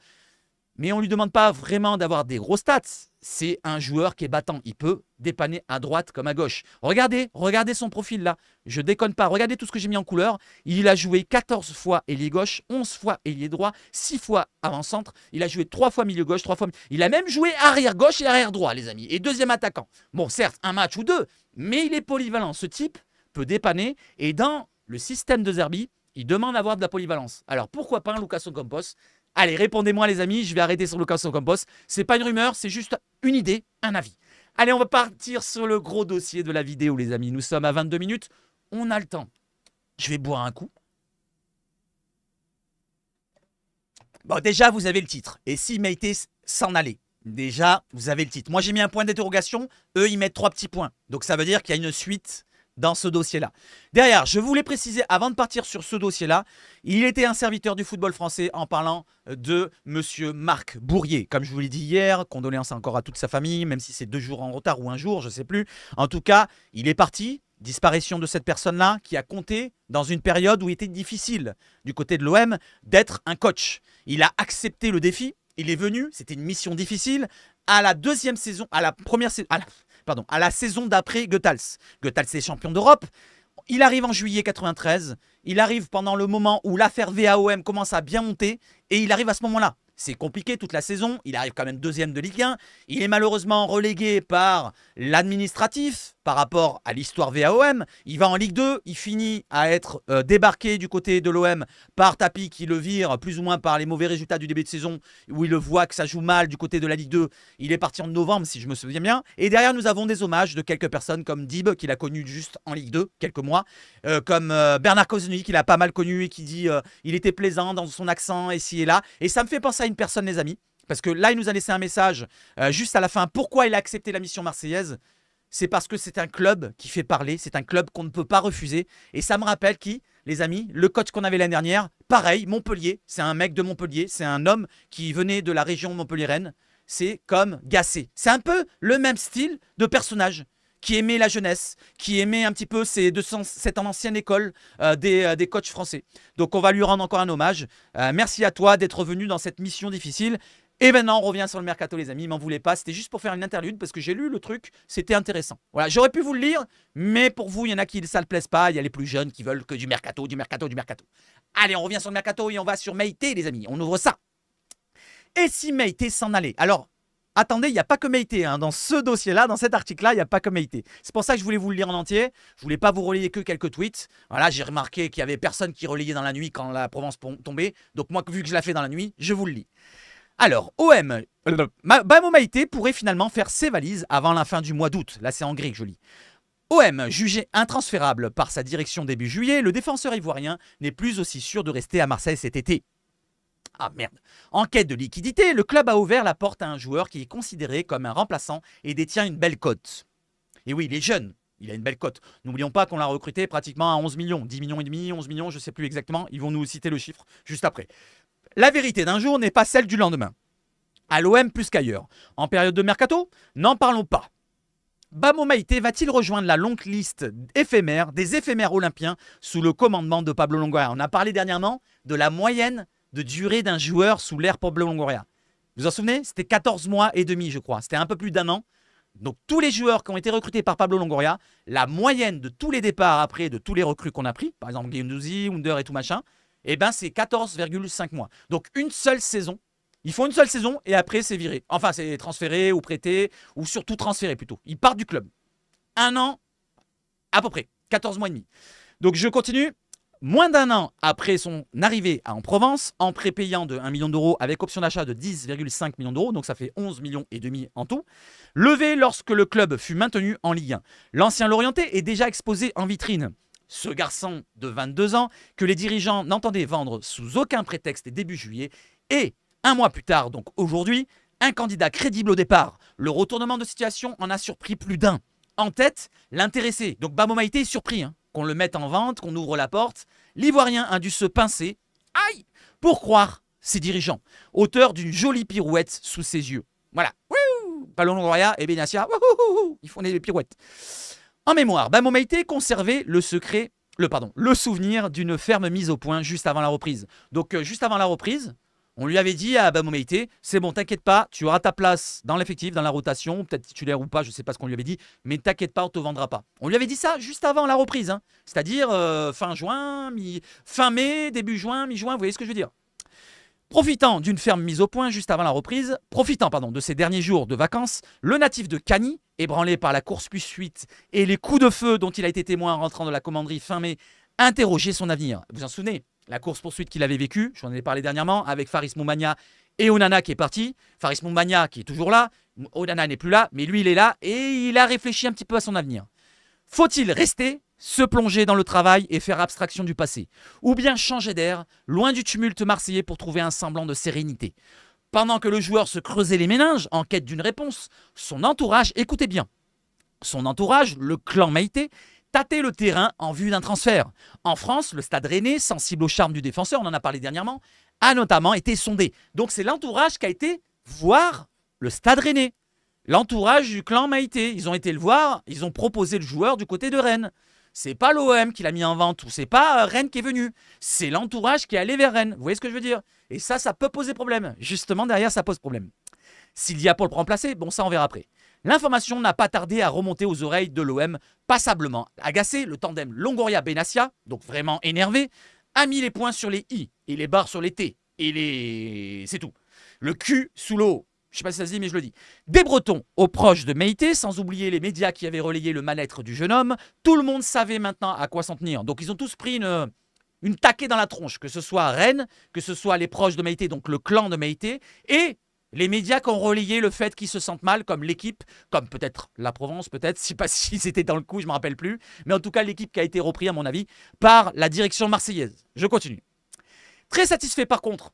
Mais on ne lui demande pas vraiment d'avoir des gros stats. C'est un joueur qui est battant. Il peut dépanner à droite comme à gauche. Regardez son profil là. Je déconne pas. Regardez tout ce que j'ai mis en couleur. Il a joué 14 fois ailier gauche, 11 fois ailier droit, 6 fois avant-centre. Il a joué 3 fois milieu gauche, 3 fois... Il a même joué arrière gauche et arrière droit, les amis. Et deuxième attaquant. Bon, certes, un match ou deux, mais il est polyvalent. Ce type peut dépanner. Et dans le système de Zerbi, il demande d'avoir de la polyvalence. Alors pourquoi pas un Lucas Ocampos? Allez, répondez-moi les amis, je vais arrêter sur Lucas Ocampos. C'est pas une rumeur, c'est juste une idée, un avis. Allez, on va partir sur le gros dossier de la vidéo les amis. Nous sommes à 22 minutes, on a le temps. Je vais boire un coup. Bon, déjà, vous avez le titre. Et si Meïté s'en allait? Déjà, vous avez le titre. Moi, j'ai mis un point d'interrogation. Eux, ils mettent 3 petits points. Donc, ça veut dire qu'il y a une suite dans ce dossier-là. Derrière, je voulais préciser, avant de partir sur ce dossier-là, il était un serviteur du football français en parlant de monsieur Marc Bourrier. Comme je vous l'ai dit hier, condoléances encore à toute sa famille, même si c'est 2 jours en retard ou un jour, je ne sais plus. En tout cas, il est parti. Disparition de cette personne-là qui a compté dans une période où il était difficile du côté de l'OM d'être un coach. Il a accepté le défi. Il est venu, c'était une mission difficile. À la deuxième saison, à la saison d'après Goethals. Goethals est champion d'Europe. Il arrive en juillet 93. Il arrive pendant le moment où l'affaire VAOM commence à bien monter. Et il arrive à ce moment-là. C'est compliqué toute la saison. Il arrive quand même 2e de Ligue 1. Il est malheureusement relégué par l'administratif par rapport à l'histoire VAOM. Il va en Ligue 2. Il finit à être débarqué du côté de l'OM par Tapi qui le vire plus ou moins par les mauvais résultats du début de saison où il le voit que ça joue mal du côté de la Ligue 2. Il est parti en novembre si je me souviens bien. Et derrière nous avons des hommages de quelques personnes comme Dib qu'il a connu juste en Ligue 2 quelques mois. Comme Bernard Kozuni qu'il a pas mal connu et qui dit il était plaisant dans son accent ici et là. Et ça me fait penser à une personne les amis. Parce que là, il nous a laissé un message juste à la fin. Pourquoi il a accepté la mission marseillaise? C'est parce que c'est un club qui fait parler, c'est un club qu'on ne peut pas refuser. Et ça me rappelle qui, les amis? Le coach qu'on avait l'année dernière, pareil, Montpellier, c'est un mec de Montpellier, c'est un homme qui venait de la région Montpellier-Rennes. C'est comme Gasset. C'est un peu le même style de personnage qui aimait la jeunesse, qui aimait un petit peu cette ancienne école des coachs français. Donc on va lui rendre encore un hommage. Merci à toi d'être venu dans cette mission difficile. Et maintenant, on revient sur le mercato, les amis. M'en voulez pas. C'était juste pour faire une interlude parce que j'ai lu le truc. C'était intéressant. Voilà, j'aurais pu vous le lire, mais pour vous, il y en a qui ça ne le plaise pas. Il y a les plus jeunes qui veulent que du mercato, du mercato, du mercato. Allez, on revient sur le mercato et on va sur Meïté, les amis. On ouvre ça. Et si Meïté s'en allait? Alors, attendez, il n'y a pas que Meïté. Hein. Dans ce dossier-là, dans cet article-là, il n'y a pas que Meïté. C'est pour ça que je voulais vous le lire en entier. Je voulais pas vous relayer que quelques tweets. Voilà, j'ai remarqué qu'il y avait personne qui relayait dans la nuit quand la Provence tombait. Donc moi, vu que je la fais dans la nuit, je vous le lis. Alors, OM, Bamo Meïté pourrait finalement faire ses valises avant la fin du mois d'août. Là, c'est en gris que je lis. OM, jugé intransférable par sa direction début juillet, le défenseur ivoirien n'est plus aussi sûr de rester à Marseille cet été. Ah merde. En quête de liquidité, le club a ouvert la porte à un joueur qui est considéré comme un remplaçant et détient une belle cote. Et oui, il est jeune, il a une belle cote. N'oublions pas qu'on l'a recruté pratiquement à 11 millions, 10 millions et demi, 11 millions, je ne sais plus exactement. Ils vont nous citer le chiffre juste après. La vérité d'un jour n'est pas celle du lendemain. À l'OM plus qu'ailleurs. En période de mercato, n'en parlons pas. Bamo Meïté va-t-il rejoindre la longue liste éphémère des éphémères olympiens sous le commandement de Pablo Longoria? On a parlé dernièrement de la moyenne de durée d'un joueur sous l'ère Pablo Longoria. Vous vous en souvenez? C'était 14 mois et demi, je crois. C'était un peu plus d'un an. Donc tous les joueurs qui ont été recrutés par Pablo Longoria, la moyenne de tous les départs après, de tous les recrues qu'on a pris, par exemple Guendouzi, Under et tout machin, eh ben c'est 14,5 mois. Donc une seule saison. Ils font une seule saison et après c'est viré. Enfin c'est transféré ou prêté ou surtout transféré plutôt. Ils partent du club. Un an à peu près. 14 mois et demi. Donc je continue. Moins d'un an après son arrivée en Provence, en prépayant de 1 million d'euros avec option d'achat de 10,5 millions d'euros, donc ça fait 11 millions et demi en tout, levé lorsque le club fut maintenu en Ligue 1. L'ancien Lorientais est déjà exposé en vitrine. Ce garçon de 22 ans, que les dirigeants n'entendaient vendre sous aucun prétexte début juillet, est, un mois plus tard, donc aujourd'hui, un candidat crédible au départ. Le retournement de situation en a surpris plus d'un. En tête, l'intéressé, donc Bamo Meïté est surpris, qu'on le mette en vente, qu'on ouvre la porte. L'Ivoirien a dû se pincer, aïe, pour croire ses dirigeants, auteur d'une jolie pirouette sous ses yeux. Voilà, Pablo Longoria et Benassia, ils font des pirouettes. En mémoire, Bamo Meïté conservait le souvenir d'une ferme mise au point juste avant la reprise. Donc juste avant la reprise, on lui avait dit à Bamo Meïté, c'est bon, t'inquiète pas, tu auras ta place dans l'effectif, dans la rotation, peut-être titulaire ou pas, je ne sais pas ce qu'on lui avait dit, mais t'inquiète pas, on ne te vendra pas. On lui avait dit ça juste avant la reprise, c'est-à-dire fin juin, fin mai, début juin, mi-juin, vous voyez ce que je veux dire. Profitant d'une ferme mise au point juste avant la reprise, de ces derniers jours de vacances, le natif de Cagny, ébranlé par la course-poursuite et les coups de feu dont il a été témoin en rentrant de la commanderie fin mai, interrogeait son avenir. Vous vous en souvenez? La course-poursuite qu'il avait vécue, j'en ai parlé dernièrement, avec Faris Moumania et Onana qui est parti. Faris Moumania qui est toujours là, Onana n'est plus là, mais lui il est là et il a réfléchi un petit peu à son avenir. Faut-il rester, se plonger dans le travail et faire abstraction du passé? Ou bien changer d'air, loin du tumulte marseillais pour trouver un semblant de sérénité? Pendant que le joueur se creusait les méninges en quête d'une réponse, son entourage, écoutez bien, son entourage, le clan Meïté, tâtait le terrain en vue d'un transfert. En France, le Stade Rennais, sensible au charme du défenseur, on en a parlé dernièrement, a notamment été sondé. Donc c'est l'entourage qui a été voir le Stade Rennais. L'entourage du clan Meïté. Ils ont été le voir, ils ont proposé le joueur du côté de Rennes. C'est pas l'OM qui l'a mis en vente ou c'est pas Rennes qui est venu. C'est l'entourage qui est allé vers Rennes. Vous voyez ce que je veux dire? Et ça peut poser problème. Justement, derrière, ça pose problème. S'il y a pour le remplacer, bon, ça on verra après. L'information n'a pas tardé à remonter aux oreilles de l'OM. Passablement agacé, le tandem Longoria-Benassia, donc vraiment énervé, a mis les points sur les i et les barres sur les t. Et les... c'est tout. Le cul sous l'eau. Je ne sais pas si ça se dit, mais je le dis. Des Bretons aux proches de Meïté, sans oublier les médias qui avaient relayé le mal-être du jeune homme, tout le monde savait maintenant à quoi s'en tenir. Donc ils ont tous pris une taquée dans la tronche, que ce soit Rennes, que ce soit les proches de Meïté, donc le clan de Meïté, et les médias qui ont relayé le fait qu'ils se sentent mal, comme l'équipe, comme peut-être la Provence, peut-être, je ne sais pas si c'était dans le coup, je ne me rappelle plus, mais en tout cas l'équipe qui a été reprise, à mon avis, par la direction marseillaise. Je continue. Très satisfait par contre,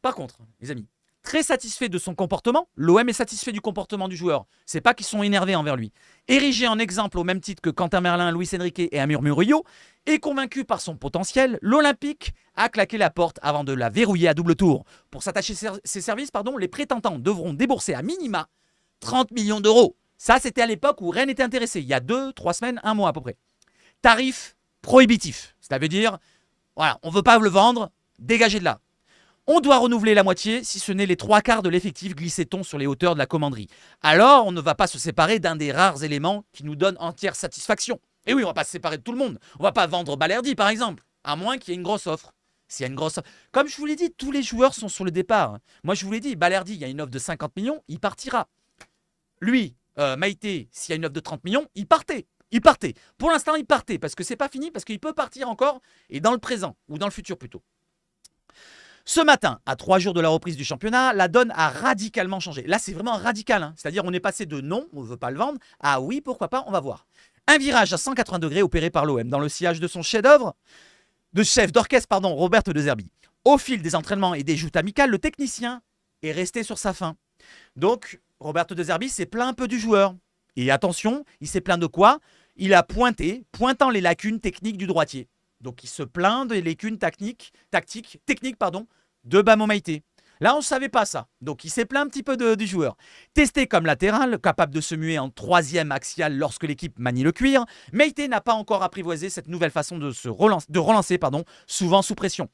les amis, Très satisfait de son comportement, l'OM est satisfait du comportement du joueur. C'est pas qu'ils sont énervés envers lui. Érigé en exemple au même titre que Quentin Merlin, Luis Enrique et Amir Murillo, et convaincu par son potentiel, l'Olympique a claqué la porte avant de la verrouiller à double tour. Pour s'attacher ses services, les prétendants devront débourser à minima 30 millions d'euros. Ça, c'était à l'époque où Rennes était intéressé, il y a 2-3 semaines, un mois à peu près. Tarif prohibitif. Ça veut dire, voilà, on ne veut pas le vendre, dégagez de là. On doit renouveler la moitié, si ce n'est les 3/4 de l'effectif, glissait-on sur les hauteurs de la commanderie. Alors, on ne va pas se séparer d'un des rares éléments qui nous donne entière satisfaction. Et oui, on ne va pas se séparer de tout le monde. On ne va pas vendre Balerdi, par exemple, à moins qu'il y ait une grosse offre. S'il y a une grosse offre. Comme je vous l'ai dit, tous les joueurs sont sur le départ. Moi, je vous l'ai dit, Balerdi, il y a une offre de 50 millions, il partira. Lui, Maïté, s'il y a une offre de 30 millions, il partait. Il partait. Pour l'instant, il partait, parce que c'est pas fini, parce qu'il peut partir encore, et dans le présent, ou dans le futur plutôt. Ce matin, à 3 jours de la reprise du championnat, la donne a radicalement changé. Là, c'est vraiment radical. Hein. C'est-à-dire, on est passé de non, on ne veut pas le vendre, à oui, pourquoi pas, on va voir. Un virage à 180 degrés opéré par l'OM dans le sillage de son chef-d'œuvre, chef d'orchestre, Roberto De Zerbi. Au fil des entraînements et des joutes amicales, le technicien est resté sur sa faim. Donc, Roberto De Zerbi s'est plaint un peu du joueur. Et attention, il s'est plaint de quoi? Il a pointant les lacunes techniques du droitier. Donc, il se plaint des lacunes techniques de Bamo Maïté. Là, on ne savait pas ça. Donc, il s'est plaint un petit peu du joueur. Testé comme latéral, capable de se muer en troisième axial lorsque l'équipe manie le cuir, Maïté n'a pas encore apprivoisé cette nouvelle façon de relancer, souvent sous pression.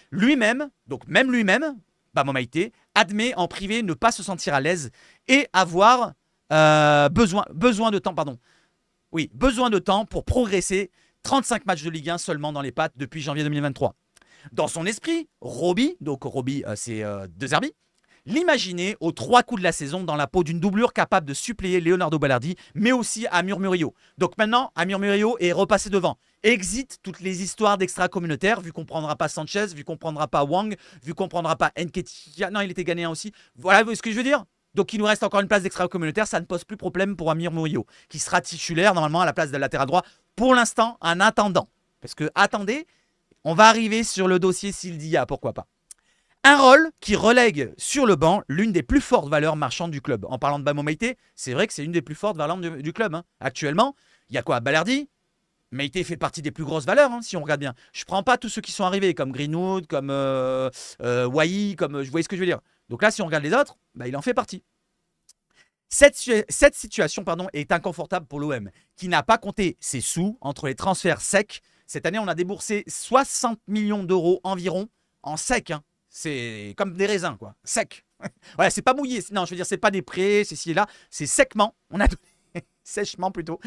Lui-même, Bamo Maïté, admet en privé ne pas se sentir à l'aise et avoir besoin de temps, besoin de temps pour progresser. 35 matchs de Ligue 1 seulement dans les pattes depuis janvier 2023. Dans son esprit, Roby, c'est De Zerbi, l'imaginait aux 3 coups de la saison dans la peau d'une doublure capable de suppléer Leonardo Balerdi, mais aussi Amir Murillo. Donc maintenant, Amir Murillo est repassé devant. Exit toutes les histoires d'extra-communautaires, vu qu'on ne prendra pas Sanchez, vu qu'on ne prendra pas Wang, vu qu'on ne prendra pas Nketiah. Non, il était ghanéen aussi. Voilà ce que je veux dire. Donc il nous reste encore une place d'extra-communautaire, ça ne pose plus problème pour Amir Murillo, qui sera titulaire normalement à la place de latéral droit pour l'instant en attendant. Parce que attendez, on va arriver sur le dossier Sildia, pourquoi pas. Un rôle qui relègue sur le banc l'une des plus fortes valeurs marchandes du club. En parlant de Bamo Maïté, c'est vrai que c'est une des plus fortes valeurs du club. Hein. Actuellement, il y a quoi? Balerdi. Maïté fait partie des plus grosses valeurs, hein, si on regarde bien. Je ne prends pas tous ceux qui sont arrivés, comme Greenwood, comme Wai, comme vous voyez ce que je veux dire. Donc là, si on regarde les autres, il en fait partie. Cette situation est inconfortable pour l'OM, qui n'a pas compté ses sous entre les transferts secs. Cette année, on a déboursé 60 millions d'euros environ en sec. Hein. C'est comme des raisins, quoi. Sec. Ouais, c'est pas mouillé. Non, je veux dire, c'est pas des prêts, c'est ci et là. C'est secement. On a sèchement plutôt.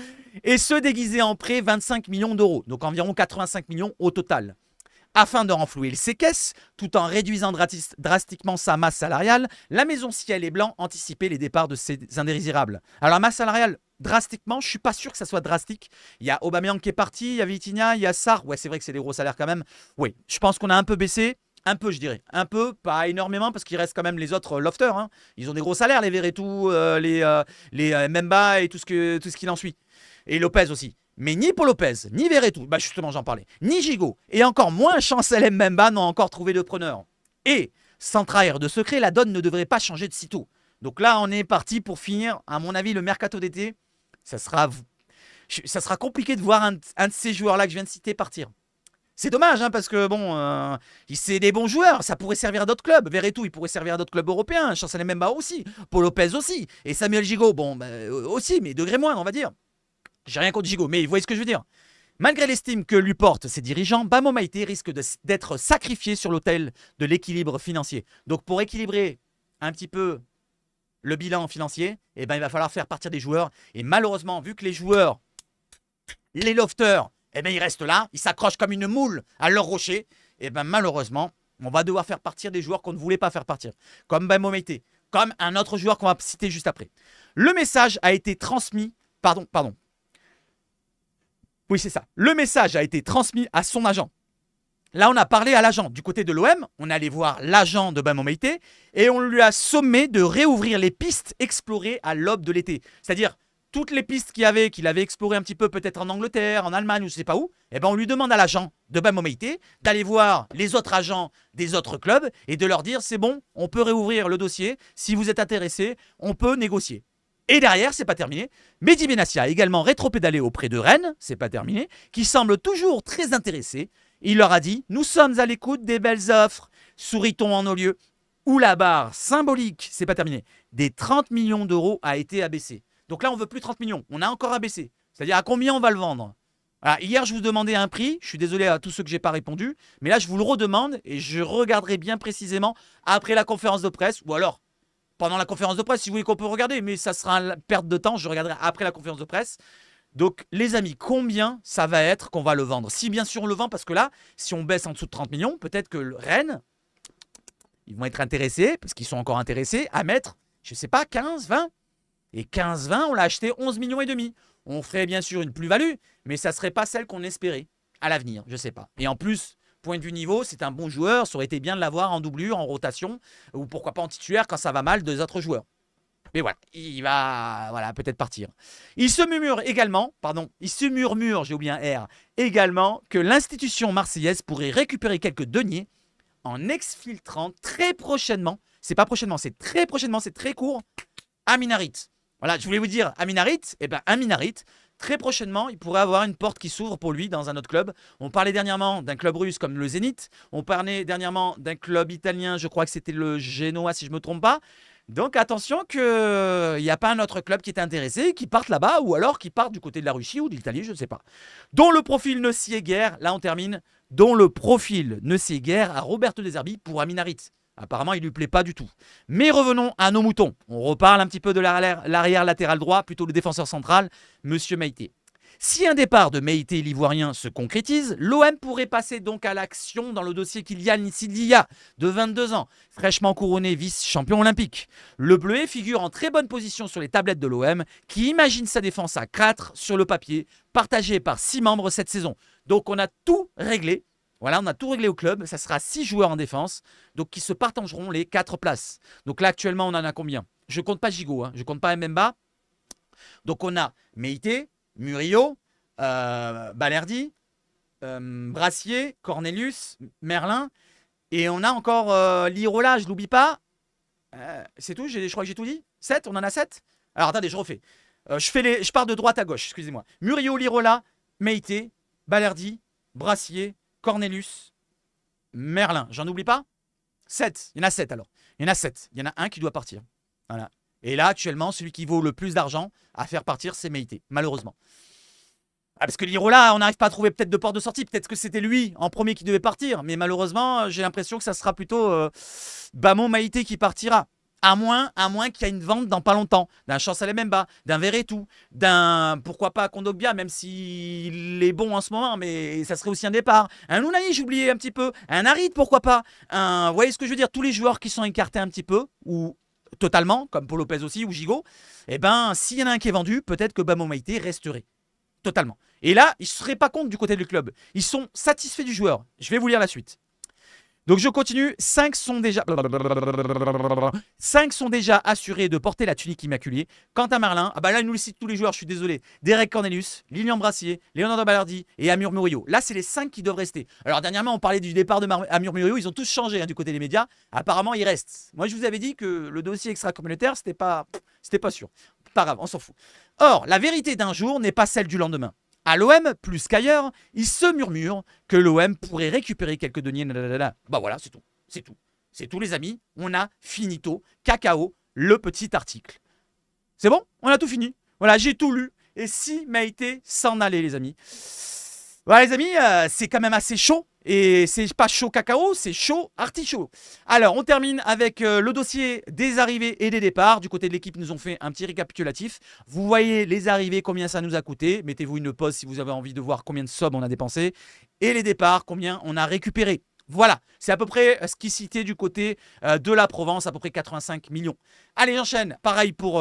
Et ce déguisé en prêt, 25 millions d'euros. Donc environ 85 millions au total. Afin de renflouer ses caisses, tout en réduisant drastiquement sa masse salariale, la maison Ciel et Blanc anticipait les départs de ses indésirables. Alors la masse salariale, drastiquement, je ne suis pas sûr que ça soit drastique. Il y a Aubameyang qui est parti, il y a Vitinha, il y a Sarr. Ouais, c'est vrai que c'est des gros salaires quand même. Oui, je pense qu'on a un peu baissé. Un peu, je dirais. Un peu, pas énormément, parce qu'il reste quand même les autres lofters. Hein. Ils ont des gros salaires, les Verretou, les Memba et tout ce qu'il en suit. Et Lopez aussi. Mais ni Paul Lopez, ni Verretou, justement j'en parlais, ni Gigot, et encore moins Chancel Mbemba n'ont encore trouvé de preneur. Et, sans trahir de secret, la donne ne devrait pas changer de sitôt. Donc là, on est parti pour finir, à mon avis, le mercato d'été. Ça sera compliqué de voir un de ces joueurs-là que je viens de citer partir. C'est dommage, hein, parce que bon, c'est des bons joueurs, ça pourrait servir à d'autres clubs. Verretou, il pourrait servir à d'autres clubs européens, Chancel Mbemba aussi, Paul Lopez aussi, et Samuel Gigot, aussi, mais degré moindre, on va dire. J'ai rien contre Gigot, mais vous voyez ce que je veux dire. Malgré l'estime que lui portent ses dirigeants, Bamo Maïté risque d'être sacrifié sur l'autel de l'équilibre financier. Donc pour équilibrer un petit peu le bilan financier, il va falloir faire partir des joueurs. Et malheureusement, vu que les joueurs, les lofters, ils restent là, ils s'accrochent comme une moule à leur rocher, malheureusement, on va devoir faire partir des joueurs qu'on ne voulait pas faire partir. Comme Bamo Maïté, comme un autre joueur qu'on va citer juste après. Le message a été transmis, Oui, c'est ça. Le message a été transmis à son agent. Là, on a parlé à l'agent. Du côté de l'OM, on allait voir l'agent de Bamo Maïté et on lui a sommé de réouvrir les pistes explorées à l'aube de l'été. C'est-à-dire, toutes les pistes qu'il avait explorées un petit peu, peut-être en Angleterre, en Allemagne ou je ne sais pas où, eh ben on lui demande à l'agent de Bamo Meïté d'aller voir les autres agents des autres clubs et de leur dire c'est bon, on peut réouvrir le dossier. Si vous êtes intéressé, on peut négocier. Et derrière, c'est pas terminé. Mehdi Benassia a également rétropédalé auprès de Rennes, c'est pas terminé, qui semble toujours très intéressé. Il leur a dit nous sommes à l'écoute des belles offres, sourit-on en nos lieux, où la barre symbolique, c'est pas terminé, des 30 millions d'euros a été abaissée. Donc là, on ne veut plus 30 millions. On a encore abaissé. C'est-à-dire à combien on va le vendre. Voilà, hier, je vous demandais un prix. Je suis désolé à tous ceux que je n'ai pas répondu. Mais là, je vous le redemande et je regarderai bien précisément après la conférence de presse. Ou alors, pendant la conférence de presse, si vous voulez qu'on peut regarder. Mais ça sera une perte de temps. Je regarderai après la conférence de presse. Donc, les amis, combien ça va être qu'on va le vendre? Si bien sûr on le vend, parce que là, si on baisse en dessous de 30 millions, peut-être que Rennes, ils vont être intéressés, parce qu'ils sont encore intéressés, à mettre, je ne sais pas, 15, 20. Et 15-20, on l'a acheté 11 millions et demi. On ferait bien sûr une plus-value, mais ça ne serait pas celle qu'on espérait à l'avenir, je ne sais pas. Et en plus, point de vue niveau, c'est un bon joueur. Ça aurait été bien de l'avoir en doublure, en rotation, ou pourquoi pas en titulaire quand ça va mal des autres joueurs. Mais voilà, il va peut-être partir. Il se murmure également, j'ai oublié un R, également que l'institution marseillaise pourrait récupérer quelques deniers en exfiltrant très prochainement, c'est pas prochainement, c'est très prochainement, c'est très court, Amin Harit. Voilà, je voulais vous dire, Amin Harit, Amin Harit, très prochainement, il pourrait avoir une porte qui s'ouvre pour lui dans un autre club. On parlait dernièrement d'un club russe comme le Zénith. On parlait dernièrement d'un club italien, je crois que c'était le Genoa si je ne me trompe pas. Donc attention qu'il n'y a pas un autre club qui est intéressé, qui parte là-bas, ou alors qui parte du côté de la Russie ou de l'Italie, je ne sais pas. Dont le profil ne sied guère, là on termine, dont le profil ne sied guère à Roberto De Zerbi pour Amin Harit. Apparemment, il ne lui plaît pas du tout. Mais revenons à nos moutons. On reparle un petit peu de l'arrière latéral droit, plutôt le défenseur central, Monsieur Meïté. Si un départ de Meïté l'ivoirien se concrétise, l'OM pourrait passer donc à l'action dans le dossier Kylian Sidia, de 22 ans, fraîchement couronné vice-champion olympique. Le bleuet figure en très bonne position sur les tablettes de l'OM, qui imagine sa défense à 4 sur le papier, partagée par 6 membres cette saison. Donc on a tout réglé. Voilà, on a tout réglé au club. Ça sera 6 joueurs en défense, donc qui se partageront les 4 places. Donc là, actuellement, on en a combien? Je ne compte pas Gigot, je ne compte pas Mbemba. Donc on a Meïté, Murillo, Balerdi, Brassier, Cornelius, Merlin. Et on a encore Lirola, je ne l'oublie pas. C'est tout, je crois que j'ai tout dit. 7, on en a 7. Alors attendez, je refais. Je pars de droite à gauche, excusez-moi. Murillo, Lirola, Meïté, Balerdi, Brassier, Cornelius, Merlin. J'en oublie pas? 7. Il y en a 7 alors. Il y en a 7. Il y en a un qui doit partir. Voilà. Et là, actuellement, celui qui vaut le plus d'argent à faire partir, c'est Meïté, malheureusement. Parce que Lirola, on n'arrive pas à trouver peut-être de porte de sortie. Peut-être que c'était lui en premier qui devait partir. Mais malheureusement, j'ai l'impression que ça sera plutôt Bamo Meïté qui partira. À moins qu'il y ait une vente dans pas longtemps, d'un Chancel Mbemba, d'un Verretou, d'un, pourquoi pas, Kondogbia, même s'il est bon en ce moment, mais ça serait aussi un départ. Un Unai, j'oubliais un petit peu. Un Harit, pourquoi pas. Vous voyez ce que je veux dire? Tous les joueurs qui sont écartés un petit peu, ou totalement, comme Paul Lopez aussi, ou Gigot, eh ben, s'il y en a un qui est vendu, peut-être que Bamo Meïté resterait. Totalement. Et là, ils ne se seraient pas compte du côté du club. Ils sont satisfaits du joueur. Je vais vous lire la suite. Donc je continue, 5 sont déjà assurés de porter la tunique immaculée. Quant à Merlin, là il nous cite tous les joueurs, je suis désolé. Derek Cornelius, Lilian Brassier, Leonardo Balerdi et Amur Murillo. Là c'est les 5 qui doivent rester. Alors dernièrement on parlait du départ de Amur Murillo, ils ont tous changé du côté des médias. Apparemment il reste. Moi je vous avais dit que le dossier extra-communautaire c'était pas sûr. Pas grave, on s'en fout. Or la vérité d'un jour n'est pas celle du lendemain. À l'OM, plus qu'ailleurs, il se murmure que l'OM pourrait récupérer quelques deniers. Bah voilà, c'est tout. C'est tout. C'est tout, les amis. On a finito, cacao, le petit article. C'est bon? On a tout fini. Voilà, j'ai tout lu. Et si Meïté s'en allait, les amis. Voilà, les amis, c'est quand même assez chaud. Et c'est pas chaud cacao, c'est chaud artichaut. Alors, on termine avec le dossier des arrivées et des départs. Du côté de l'équipe, nous ont fait un petit récapitulatif. Vous voyez les arrivées, combien ça nous a coûté. Mettez-vous une pause si vous avez envie de voir combien de sommes on a dépensé. Et les départs, combien on a récupéré. Voilà, c'est à peu près ce qui citait du côté de la Provence, à peu près 85 millions. Allez, j'enchaîne. Pareil pour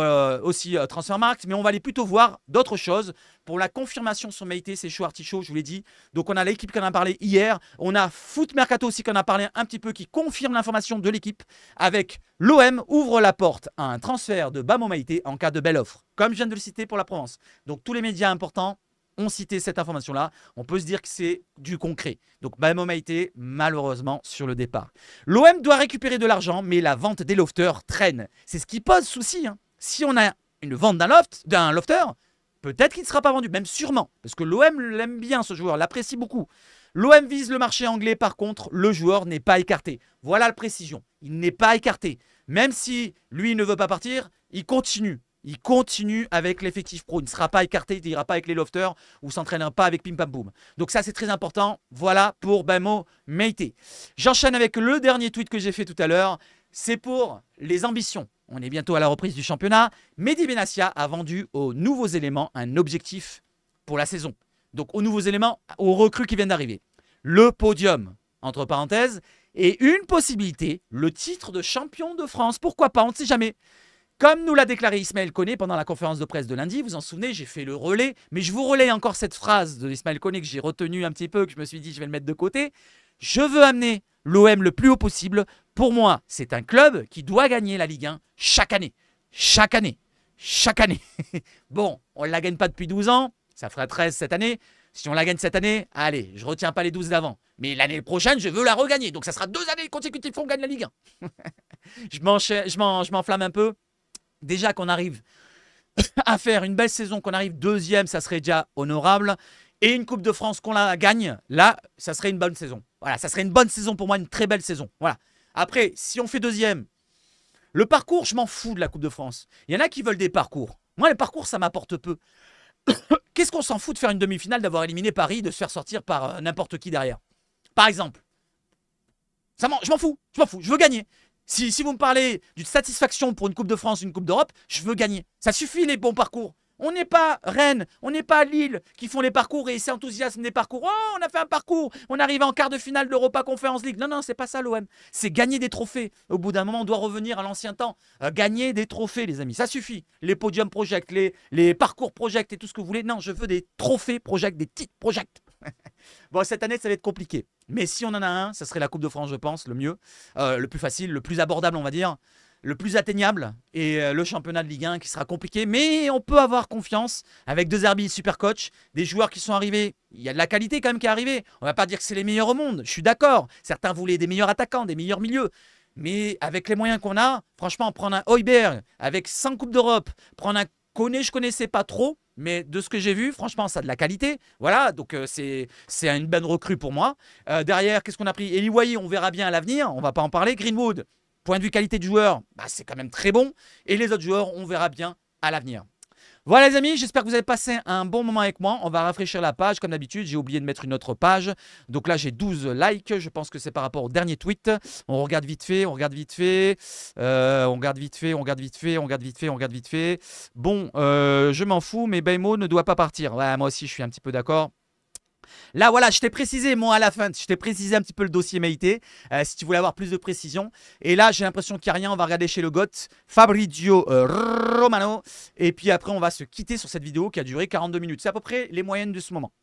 aussi Transfermarkt, mais on va aller plutôt voir d'autres choses. Pour la confirmation sur Meite, c'est chaud artichaut, je vous l'ai dit. Donc on a l'équipe qui en a parlé hier. On a Foot Mercato aussi qui en a parlé un petit peu, qui confirme l'information de l'équipe avec l'OM ouvre la porte à un transfert de Bamo Meite en cas de belle offre, comme je viens de le citer pour la Provence. Donc tous les médias importants ont cité cette information-là. On peut se dire que c'est du concret. Donc Bamo Meite, malheureusement, sur le départ. L'OM doit récupérer de l'argent, mais la vente des lofters traîne. C'est ce qui pose souci. Hein. Si on a une vente d'un lofter, peut-être qu'il ne sera pas vendu, même sûrement. Parce que l'OM l'aime bien, ce joueur, l'apprécie beaucoup. L'OM vise le marché anglais, par contre, le joueur n'est pas écarté. Voilà la précision. Il n'est pas écarté. Même si lui ne veut pas partir, il continue. Il continue avec l'effectif pro. Il ne sera pas écarté, il n'ira pas avec les lofters ou s'entraînera pas avec Pim Pam Boum. Donc ça, c'est très important. Voilà pour Bamo Meite. J'enchaîne avec le dernier tweet que j'ai fait tout à l'heure. C'est pour les ambitions. On est bientôt à la reprise du championnat. Mehdi Benassia a vendu aux nouveaux éléments un objectif pour la saison. Donc aux nouveaux éléments, aux recrues qui viennent d'arriver. Le podium, entre parenthèses, et une possibilité, le titre de champion de France. Pourquoi pas, on ne sait jamais. Comme nous l'a déclaré Ismaël Koné pendant la conférence de presse de lundi, vous en souvenez, j'ai fait le relais, mais je vous relaie encore cette phrase de Ismaël Koné que j'ai retenue un petit peu, que je me suis dit je vais le mettre de côté. Je veux amener l'OM le plus haut possible. Pour moi, c'est un club qui doit gagner la Ligue 1 chaque année. Chaque année. Chaque année. Bon, on ne la gagne pas depuis 12 ans, ça fera 13 cette année. Si on la gagne cette année, allez, je ne retiens pas les 12 d'avant. Mais l'année prochaine, je veux la regagner. Donc ça sera 2 années consécutives qu'on gagne la Ligue 1. Je m'enflamme un peu. Déjà qu'on arrive à faire une belle saison, qu'on arrive deuxième, ça serait déjà honorable. Et une Coupe de France qu'on la gagne, là, ça serait une bonne saison. Voilà, ça serait une bonne saison pour moi, une très belle saison. Voilà. Après, si on fait deuxième, le parcours, je m'en fous de la Coupe de France. Il y en a qui veulent des parcours. Moi, les parcours, ça m'apporte peu. Qu'est-ce qu'on s'en fout de faire une demi-finale, d'avoir éliminé Paris, de se faire sortir par n'importe qui derrière? Par exemple. Je m'en fous, je veux gagner. Si vous me parlez d'une satisfaction pour une Coupe de France, une Coupe d'Europe, je veux gagner. Ça suffit les bons parcours. On n'est pas Rennes, on n'est pas Lille qui font les parcours et s'enthousiasment des parcours. Oh, on a fait un parcours, on arrive en quart de finale d'Europa Conference League. Non, non, c'est pas ça l'OM. C'est gagner des trophées. Au bout d'un moment, on doit revenir à l'ancien temps. Gagner des trophées, les amis. Ça suffit. Les podiums project, les parcours project et tout ce que vous voulez. Non, je veux des trophées project, des titres project. Bon, cette année, ça va être compliqué. Mais si on en a un, ça serait la Coupe de France, je pense, le mieux. Le plus facile, le plus abordable, on va dire. Le plus atteignable. Et le championnat de Ligue 1 qui sera compliqué. Mais on peut avoir confiance avec deux Zerbi, super coach. Des joueurs qui sont arrivés. Il y a de la qualité quand même qui est arrivée. On ne va pas dire que c'est les meilleurs au monde. Je suis d'accord. Certains voulaient des meilleurs attaquants, des meilleurs milieux. Mais avec les moyens qu'on a, franchement, prendre un Højbjerg avec 100 Coupes d'Europe, prendre un Koné, je ne connaissais pas trop. Mais de ce que j'ai vu, franchement, ça a de la qualité. Voilà, donc c'est une bonne recrue pour moi. Derrière, qu'est-ce qu'on a pris? Eliwayi, on verra bien à l'avenir. On ne va pas en parler. Greenwood, point de vue qualité de joueur, bah, c'est quand même très bon. Et les autres joueurs, on verra bien à l'avenir. Voilà les amis, j'espère que vous avez passé un bon moment avec moi. On va rafraîchir la page comme d'habitude. J'ai oublié de mettre une autre page. Donc là, j'ai 12 likes. Je pense que c'est par rapport au dernier tweet. On regarde vite fait, on regarde vite fait. On regarde vite fait, on regarde vite fait, on regarde vite fait, on regarde vite fait. Bon, je m'en fous, mais Bamo ne doit pas partir. Ouais, moi aussi, je suis un petit peu d'accord. Là, voilà, je t'ai précisé, moi, à la fin, je t'ai précisé un petit peu le dossier Meite, si tu voulais avoir plus de précision. Et là, j'ai l'impression qu'il n'y a rien. On va regarder chez le GOAT, Fabrizio Romano. Et puis après, on va se quitter sur cette vidéo qui a duré 42 minutes. C'est à peu près les moyennes de ce moment.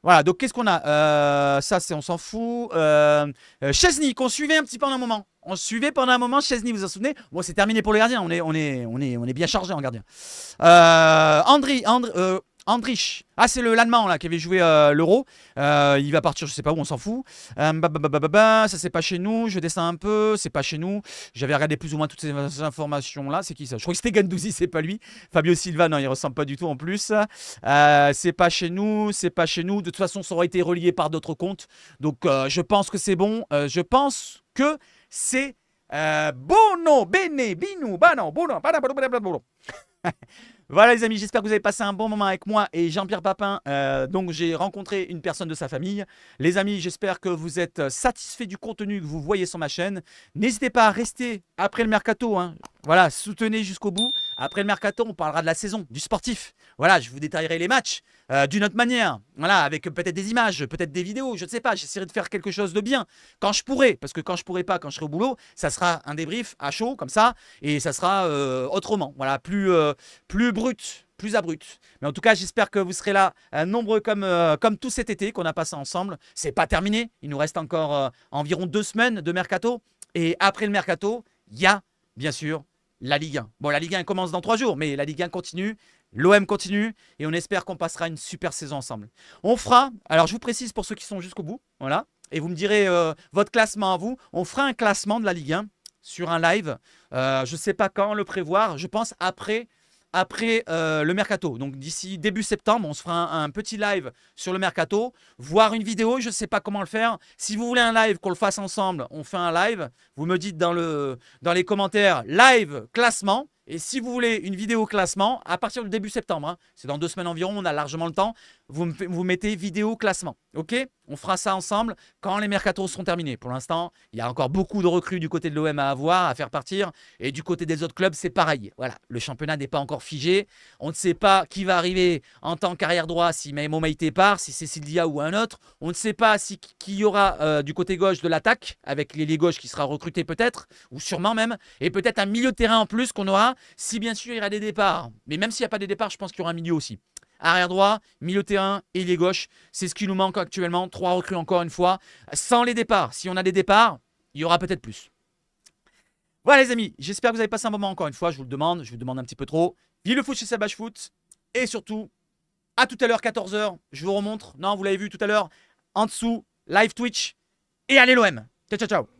Voilà, donc qu'est-ce qu'on a? Ça, on s'en fout. Chesney, qu'on suivait un petit peu pendant un moment. On suivait pendant un moment Chesney, vous vous en souvenez? Bon, c'est terminé pour les gardiens. On est bien chargé en gardien. Andrich, ah c'est l'Allemand là qui avait joué l'Euro, il va partir je sais pas où, on s'en fout. Ça c'est pas chez nous, je descends un peu, c'est pas chez nous. J'avais regardé plus ou moins toutes ces informations là, c'est qui ça? Je crois que c'était Guendouzi, c'est pas lui. Fabio Silva, non il ressemble pas du tout en plus. C'est pas chez nous, c'est pas chez nous. De toute façon ça aurait été relié par d'autres comptes. Donc je pense que c'est bon, je pense que c'est Bono, Bene, Binu, Bano, Bono, Bono. Voilà les amis, j'espère que vous avez passé un bon moment avec moi et Jean-Pierre Papin. Donc j'ai rencontré une personne de sa famille. Les amis, j'espère que vous êtes satisfaits du contenu que vous voyez sur ma chaîne. N'hésitez pas à rester après le mercato. Hein. Voilà, soutenez jusqu'au bout. Après le mercato, on parlera de la saison, du sportif. Voilà, je vous détaillerai les matchs d'une autre manière. Voilà, avec peut-être des images, peut-être des vidéos, je ne sais pas. J'essaierai de faire quelque chose de bien quand je pourrai. Parce que quand je pourrai pas, quand je serai au boulot, ça sera un débrief à chaud, comme ça. Et ça sera autrement. Voilà, plus brut. Plus abrupt. Mais en tout cas, j'espère que vous serez là nombreux comme tout cet été qu'on a passé ensemble. C'est pas terminé. Il nous reste encore environ 2 semaines de mercato. Et après le mercato, il y a bien sûr la Ligue 1. Bon, la Ligue 1 commence dans 3 jours, mais la Ligue 1 continue. L'OM continue et on espère qu'on passera une super saison ensemble. On fera, alors je vous précise pour ceux qui sont jusqu'au bout, voilà, et vous me direz votre classement à vous. On fera un classement de la Ligue 1 sur un live. Je ne sais pas quand le prévoir, je pense après le mercato. Donc d'ici début septembre, on se fera un petit live sur le mercato, voire une vidéo, je ne sais pas comment le faire. Si vous voulez un live, qu'on le fasse ensemble, on fait un live. Vous me dites dans les commentaires live classement. Et si vous voulez une vidéo classement, à partir du début septembre, hein, c'est dans 2 semaines environ, on a largement le temps, vous mettez vidéo classement. Ok? On fera ça ensemble quand les mercatos seront terminés. Pour l'instant, il y a encore beaucoup de recrues du côté de l'OM à avoir, à faire partir. Et du côté des autres clubs, c'est pareil. Voilà, le championnat n'est pas encore figé. On ne sait pas qui va arriver en tant qu'arrière droit, si Memo Maïté part, si c'est Sildia ou un autre. On ne sait pas qui y aura du côté gauche de l'attaque, avec l'ailier gauche qui sera recruté peut-être, ou sûrement même. Et peut-être un milieu de terrain en plus qu'on aura, si bien sûr il y aura des départs. Mais même s'il n'y a pas des départs, je pense qu'il y aura un milieu aussi. Arrière droit, milieu de terrain, ailier gauche. C'est ce qui nous manque actuellement. 3 recrues encore une fois. Sans les départs. Si on a des départs, il y aura peut-être plus. Voilà les amis, j'espère que vous avez passé un moment encore une fois. Je vous le demande, je vous demande un petit peu trop. Vive le foot chez Sabache Foot. Et surtout, à tout à l'heure, 14 h. Je vous remontre. Non, vous l'avez vu tout à l'heure. En dessous, live Twitch. Et allez l'OM. Ciao, ciao, ciao.